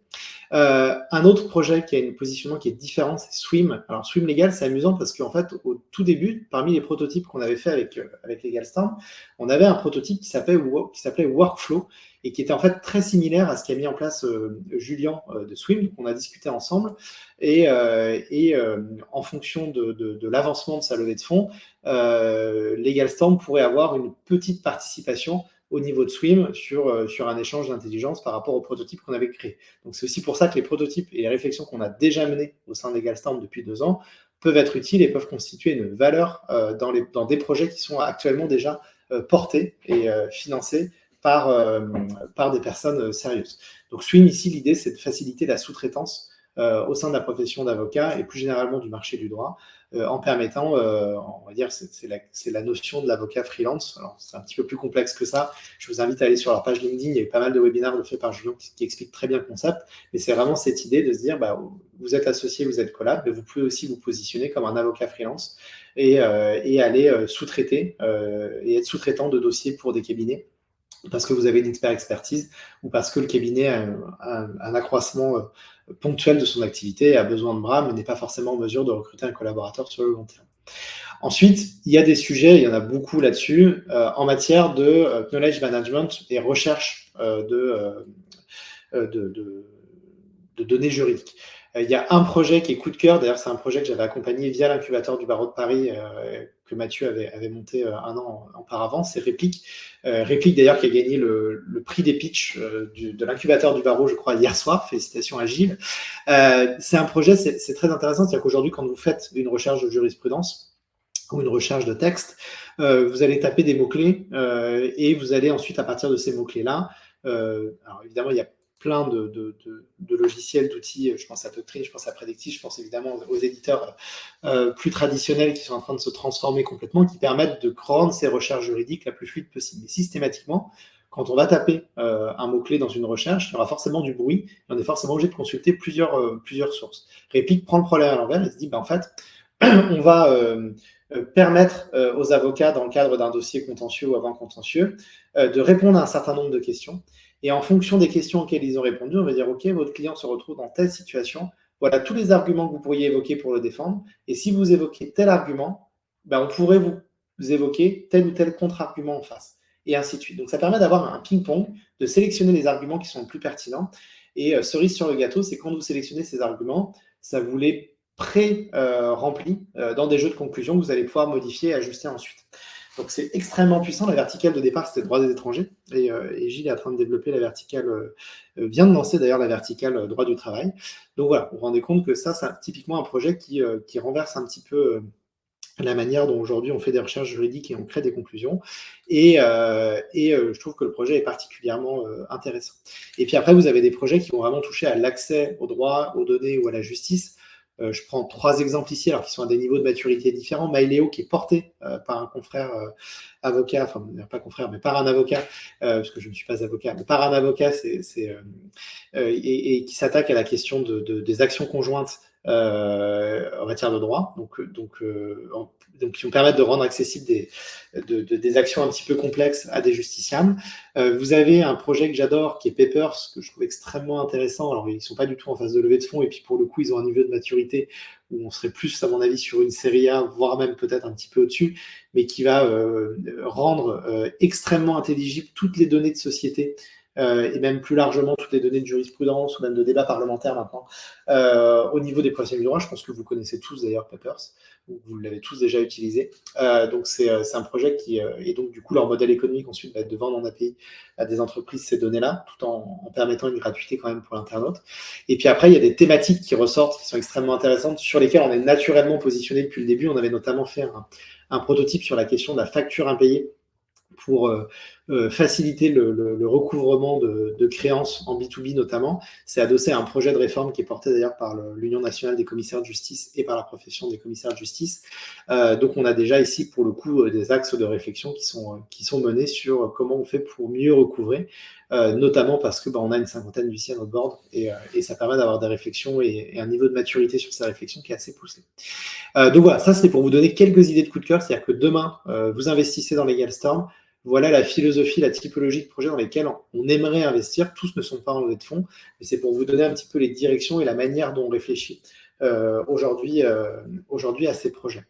Un autre projet qui a un positionnement qui est différent, c'est Swim. Alors Swim Legal, c'est amusant parce qu'en fait, au tout début, parmi les prototypes qu'on avait fait avec LegalStorm, on avait un prototype qui s'appelait Workflow et qui était en fait très similaire à ce qu'a mis en place Julien de Swim. Donc on a discuté ensemble et en fonction de l'avancement de sa levée de fonds, LegalStorm pourrait avoir une petite participation au niveau de Swim sur un échange d'intelligence par rapport au prototype qu'on avait créé. Donc c'est aussi pour ça que les prototypes et les réflexions qu'on a déjà menées au sein de LegalStorm depuis 2 ans peuvent être utiles et peuvent constituer une valeur dans des projets qui sont actuellement déjà portés et financés par des personnes sérieuses. Donc Swim, ici, l'idée, c'est de faciliter la sous-traitance au sein de la profession d'avocat et plus généralement du marché du droit, en permettant, on va dire, c'est la notion de l'avocat freelance. Alors, c'est un petit peu plus complexe que ça. Je vous invite à aller sur leur page LinkedIn. Il y a eu pas mal de webinaires faits par Julien qui expliquent très bien le concept. Mais c'est vraiment cette idée de se dire, vous êtes associé, vous êtes collab, mais vous pouvez aussi vous positionner comme un avocat freelance et aller sous-traiter et être sous-traitant de dossiers pour des cabinets parce que vous avez une expertise ou parce que le cabinet a un accroissement ponctuel de son activité et a besoin de bras, mais n'est pas forcément en mesure de recruter un collaborateur sur le long terme. Ensuite, il y a des sujets, il y en a beaucoup là-dessus, en matière de knowledge management et recherche de données juridiques. Il y a un projet qui est coup de cœur, d'ailleurs c'est un projet que j'avais accompagné via l'incubateur du barreau de Paris que Mathieu avait monté un an auparavant, c'est Réplique. Réplique d'ailleurs qui a gagné le prix des pitchs de l'incubateur du barreau, je crois, hier soir. Félicitations à Gilles. C'est un projet, c'est très intéressant, c'est-à-dire qu'aujourd'hui quand vous faites une recherche de jurisprudence ou une recherche de texte, vous allez taper des mots-clés et vous allez ensuite à partir de ces mots-clés-là, alors évidemment il y a plein de logiciels, d'outils, je pense à Doctrine, je pense à Predictive, je pense évidemment aux éditeurs plus traditionnels qui sont en train de se transformer complètement, qui permettent de rendre ces recherches juridiques la plus fluide possible. Mais systématiquement, quand on va taper un mot-clé dans une recherche, il y aura forcément du bruit, et on est forcément obligé de consulter plusieurs sources. Réplique prend le problème à l'envers et se dit, en fait, on va permettre aux avocats, dans le cadre d'un dossier contentieux ou avant contentieux, de répondre à un certain nombre de questions. Et en fonction des questions auxquelles ils ont répondu, on va dire, OK, votre client se retrouve dans telle situation, voilà tous les arguments que vous pourriez évoquer pour le défendre, et si vous évoquez tel argument, on pourrait vous évoquer tel ou tel contre-argument en face, et ainsi de suite. Donc ça permet d'avoir un ping-pong, de sélectionner les arguments qui sont les plus pertinents, et cerise sur le gâteau, c'est quand vous sélectionnez ces arguments, ça vous les pré-remplit dans des jeux de conclusion que vous allez pouvoir modifier et ajuster ensuite. Donc c'est extrêmement puissant. La verticale de départ, c'était le droit des étrangers. Et Gilles est en train de développer la verticale, vient de lancer d'ailleurs la verticale droit du travail. Donc voilà, vous vous rendez compte que ça, c'est typiquement un projet qui renverse un petit peu la manière dont aujourd'hui on fait des recherches juridiques et on crée des conclusions. Et je trouve que le projet est particulièrement intéressant. Et puis après, vous avez des projets qui vont vraiment toucher à l'accès au droit, aux données ou à la justice. Je prends 3 exemples ici, alors qui sont à des niveaux de maturité différents. Myléo, qui est porté par un confrère avocat, enfin pas confrère, mais par un avocat, parce que je ne suis pas avocat, mais par un avocat, et qui s'attaque à la question des actions conjointes en matière de droit, donc qui vont permettre de rendre accessible des actions un petit peu complexes à des justiciables. Vous avez un projet que j'adore qui est Papers, que je trouve extrêmement intéressant. Alors ils ne sont pas du tout en phase de levée de fonds, et puis pour le coup ils ont un niveau de maturité où on serait plus à mon avis sur une série A, voire même peut-être un petit peu au-dessus, mais qui va rendre extrêmement intelligibles toutes les données de société, et même plus largement toutes les données de jurisprudence ou même de débat parlementaire maintenant, au niveau des procédures du droit. Je pense que vous connaissez tous d'ailleurs Papers, vous l'avez tous déjà utilisé. Donc c'est un projet qui, et donc du coup leur modèle économique ensuite va être de vendre en API à des entreprises ces données-là, tout en permettant une gratuité quand même pour l'internaute. Et puis après, il y a des thématiques qui ressortent, qui sont extrêmement intéressantes, sur lesquelles on est naturellement positionné depuis le début. On avait notamment fait un prototype sur la question de la facture impayée, pour faciliter le recouvrement de créances en B2B notamment. C'est adossé à un projet de réforme qui est porté d'ailleurs par l'Union nationale des commissaires de justice et par la profession des commissaires de justice. Donc on a déjà ici pour le coup des axes de réflexion qui sont menés sur comment on fait pour mieux recouvrer, notamment parce que on a une cinquantaine d'huissiers à notre board, et ça permet d'avoir des réflexions et un niveau de maturité sur ces réflexions qui est assez poussé. Donc voilà, ça c'est pour vous donner quelques idées de coup de cœur, c'est-à-dire que demain, vous investissez dans LegalStorm, voilà la philosophie, la typologie de projets dans lesquels on aimerait investir. Tous ne sont pas en levée de fonds, mais c'est pour vous donner un petit peu les directions et la manière dont on réfléchit aujourd'hui à ces projets.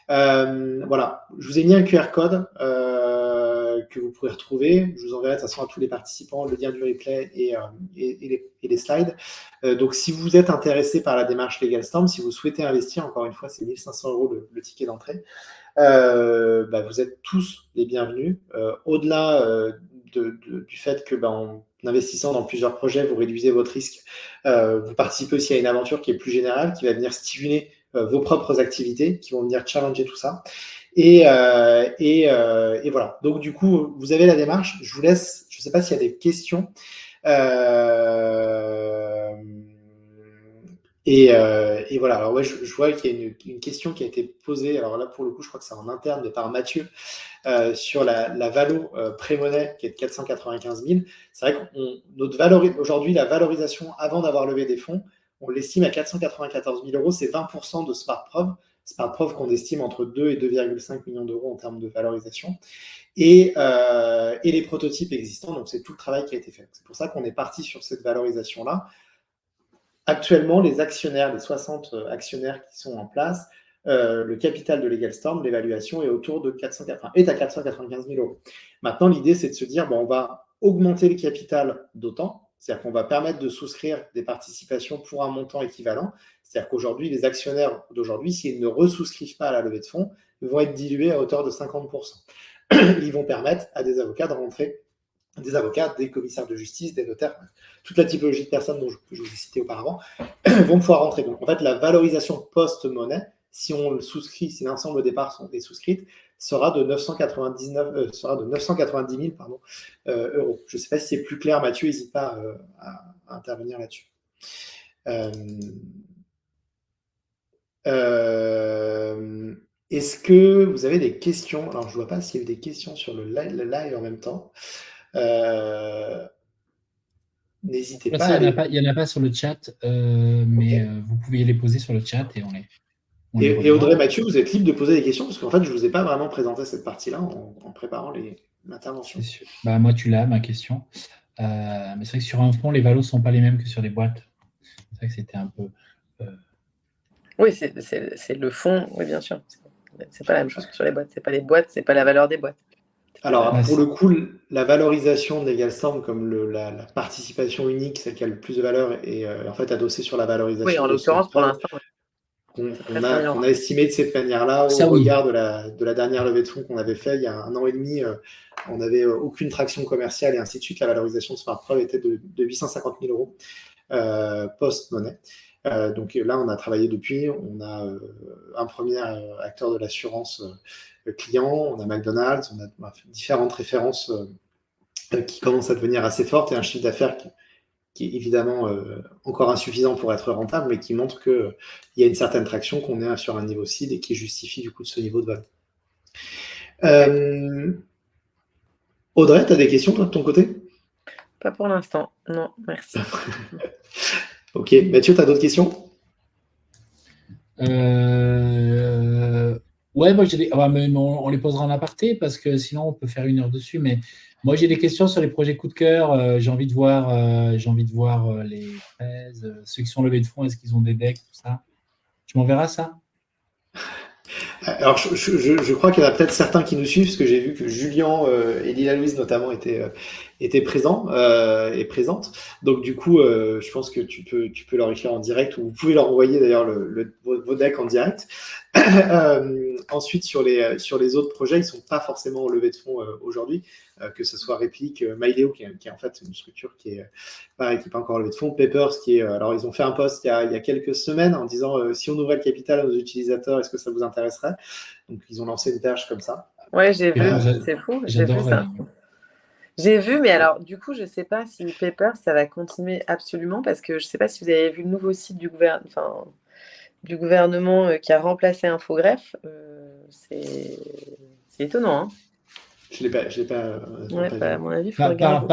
Voilà, je vous ai mis un QR code que vous pourrez retrouver. Je vous enverrai de toute façon à tous les participants le lien du replay et les slides. Donc si vous êtes intéressé par la démarche LegalStorm, si vous souhaitez investir, encore une fois, c'est 1 500 € le ticket d'entrée. Vous êtes tous les bienvenus. Au-delà du fait que en investissant dans plusieurs projets, vous réduisez votre risque, vous participez aussi à une aventure qui est plus générale, qui va venir stimuler vos propres activités, qui vont venir challenger tout ça. Et voilà. Donc du coup, vous avez la démarche. Je vous laisse, je ne sais pas s'il y a des questions. Et voilà, alors ouais, je vois qu'il y a une question qui a été posée, alors là pour le coup je crois que c'est en interne, mais par Mathieu, sur la valo pré-monnaie qui est de 495 000. C'est vrai qu'aujourd'hui la valorisation avant d'avoir levé des fonds, on l'estime à 494 000 €, c'est 20% de SmartProv. SmartProv qu'on estime entre 2 et 2,5 millions d'euros en termes de valorisation. Et les prototypes existants, donc c'est tout le travail qui a été fait. C'est pour ça qu'on est parti sur cette valorisation-là. Actuellement, les actionnaires, les 60 actionnaires qui sont en place, le capital de LegalStorm, l'évaluation est autour de 495 000 €. Maintenant, l'idée, c'est de se dire, on va augmenter le capital d'autant, C'est-à-dire qu'on va permettre de souscrire des participations pour un montant équivalent. C'est-à-dire qu'aujourd'hui, les actionnaires d'aujourd'hui, s'ils ne resouscrivent pas à la levée de fonds, vont être dilués à hauteur de 50%. Ils vont permettre à des avocats de rentrer, des avocats, des commissaires de justice, des notaires, toute la typologie de personnes que je vous ai citées auparavant, vont pouvoir rentrer. Donc, en fait, la valorisation post-monnaie, si on le souscrit, si l'ensemble au départ est souscrite, sera de 990 000 euros. Je ne sais pas si c'est plus clair, Mathieu, n'hésite pas à intervenir là-dessus. Est-ce que vous avez des questions? Alors, je ne vois pas s'il y a eu des questions sur le live en même temps. N'hésitez pas à Il n'y en a pas sur le chat, mais okay. Vous pouvez les poser sur le chat et on les Et Audrey, Mathieu, vous êtes libre de poser des questions parce qu'en fait, je ne vous ai pas vraiment présenté cette partie-là en préparant l'intervention. Bah, moi, tu l'as, ma question. Mais c'est vrai que sur un fonds, les valos ne sont pas les mêmes que sur les boîtes. C'est vrai que c'était un peu... Oui, c'est le fonds, oui, bien sûr. C'est pas la même chose que sur les boîtes. C'est pas les boîtes, c'est pas la valeur des boîtes. Alors, pour le coup, la valorisation de LegalStorm, comme la participation unique, celle qui a le plus de valeur, est en fait adossée sur la valorisation. Oui, en l'occurrence, pour l'instant, qu'on a estimé de cette manière-là au regard de la dernière levée de fonds qu'on avait fait il y a 1 an et demi. On n'avait aucune traction commerciale et ainsi de suite. La valorisation de SmartPreuve était de 850 000 euros post-monnaie. Donc là, on a travaillé depuis. On a un premier acteur de l'assurance client, on a McDonald's, on a différentes références qui commencent à devenir assez fortes et un chiffre d'affaires qui est évidemment encore insuffisant pour être rentable, mais qui montre qu'il y a une certaine traction, qu'on est sur un niveau CID et qui justifie du coup de ce niveau de vol. Audrey, tu as des questions toi de ton côté? Pas pour l'instant, non, merci. Ok, Mathieu, tu as d'autres questions? Ouais, moi j'ai on les posera en aparté parce que sinon on peut faire 1 heure dessus. Mais moi j'ai des questions sur les projets coup de cœur. J'ai envie de voir les 13, ceux qui sont levés de fonds, est-ce qu'ils ont des decks, tout ça. Tu m'enverras ça? Alors, je crois qu'il y en a peut-être certains qui nous suivent, parce que j'ai vu que Julien et Lila Louise notamment étaient présents et présentes. Donc, du coup, je pense que tu peux leur écrire en direct, ou vous pouvez leur envoyer d'ailleurs vos decks en direct. Ensuite, sur les autres projets, ils ne sont pas forcément au levée de fonds aujourd'hui, que ce soit Réplique, MyLeo, qui est en fait une structure qui est pas encore levée de fonds, Papers, alors ils ont fait un post il y a quelques semaines en disant si on ouvrait le capital à nos utilisateurs, est-ce que ça vous intéresserait? Donc ils ont lancé une perche comme ça. Ouais, j'ai vu, c'est fou, j'ai vu ça. J'ai vu, mais alors du coup, je ne sais pas si Paper, ça va continuer absolument, parce que je ne sais pas si vous avez vu le nouveau site du gouvernement qui a remplacé Infogreffe. C'est étonnant, hein. Je l'ai pas à mon avis, il faut regarder.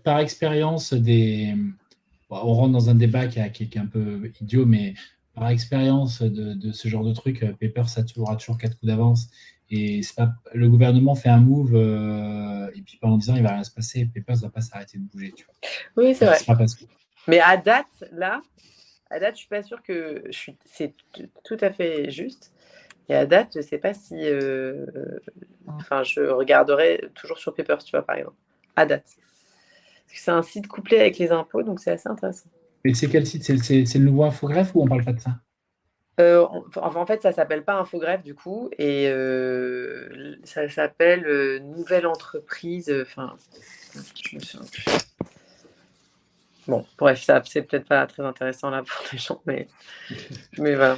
Par expérience, on rentre dans un débat qui est un peu idiot, mais par expérience de ce genre de truc, Paper, ça aura toujours 4 coups d'avance. Et le gouvernement fait un move, et puis pendant 10 ans, il ne va rien se passer. Paper ne va pas s'arrêter de bouger. Tu vois. Oui, c'est vrai. Mais à date, je ne suis pas sûre que c'est tout à fait juste. Et à date, je ne sais pas si... je regarderai toujours sur Paper, tu vois, par exemple. À date. Parce que c'est un site couplé avec les impôts, donc c'est assez intéressant. Mais c'est quel site? C'est le nouveau Infogreffe ou on ne parle pas de ça? En fait, ça ne s'appelle pas Infogreffe, du coup. Et ça s'appelle Nouvelle Entreprise. Je me souviens plus. Bon, bref, ça, c'est peut-être pas très intéressant là pour les gens, mais voilà.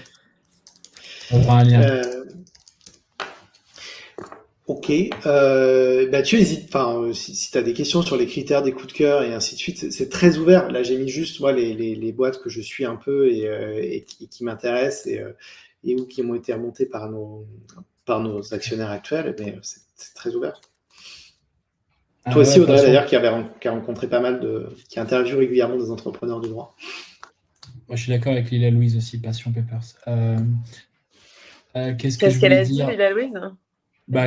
On aura un lien. Ok. Tu hésites, si tu as des questions sur les critères des coups de cœur et ainsi de suite, c'est très ouvert. Là, j'ai mis juste moi les boîtes que je suis un peu et qui m'intéressent et ou qui m'ont été remontées par nos actionnaires actuels, mais c'est très ouvert. Toi aussi, Audrey, d'ailleurs, qui a rencontré pas mal qui interviewe régulièrement des entrepreneurs du droit. Moi, je suis d'accord avec Lila Louise aussi, Passion Papers. Qu'est-ce qu'elle a dit, Lila Louise?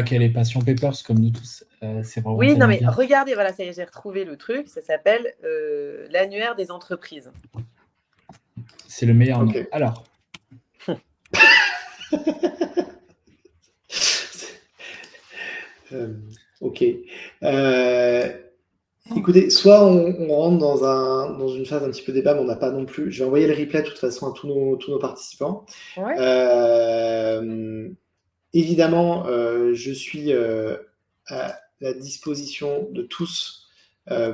Qu'elle est Passion Papers, comme nous tous. C'est vraiment oui, non, mais bien. Regardez, voilà, ça y est, j'ai retrouvé le truc. Ça s'appelle l'annuaire des entreprises. C'est le meilleur nom. Alors. Ok. Écoutez, soit on rentre dans une phase un petit peu débat, mais on n'a pas non plus. Je vais envoyer le replay de toute façon à tous nos participants. Ouais. Évidemment, je suis à la disposition de tous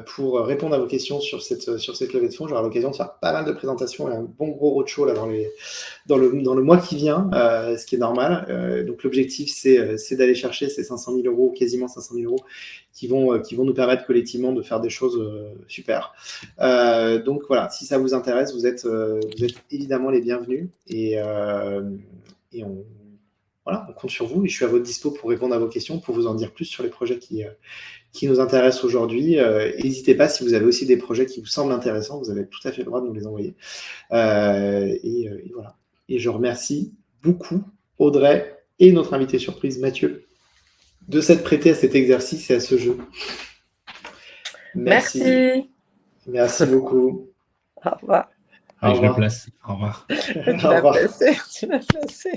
pour répondre à vos questions sur cette levée de fonds. J'aurai l'occasion de faire pas mal de présentations et un bon gros roadshow là, dans le mois qui vient, ce qui est normal. Donc l'objectif, c'est d'aller chercher ces 500 000 euros, quasiment 500 000 euros, qui vont nous permettre collectivement de faire des choses super. Donc voilà, si ça vous intéresse, vous êtes évidemment les bienvenus. Et on compte sur vous et je suis à votre dispo pour répondre à vos questions, pour vous en dire plus sur les projets qui nous intéressent aujourd'hui. N'hésitez pas, si vous avez aussi des projets qui vous semblent intéressants, vous avez tout à fait le droit de nous les envoyer. Et voilà. Et je remercie beaucoup Audrey et notre invité surprise Mathieu de s'être prêté à cet exercice et à ce jeu. Merci. Merci beaucoup. Au revoir. Je le place. Au revoir. Tu l'as placé.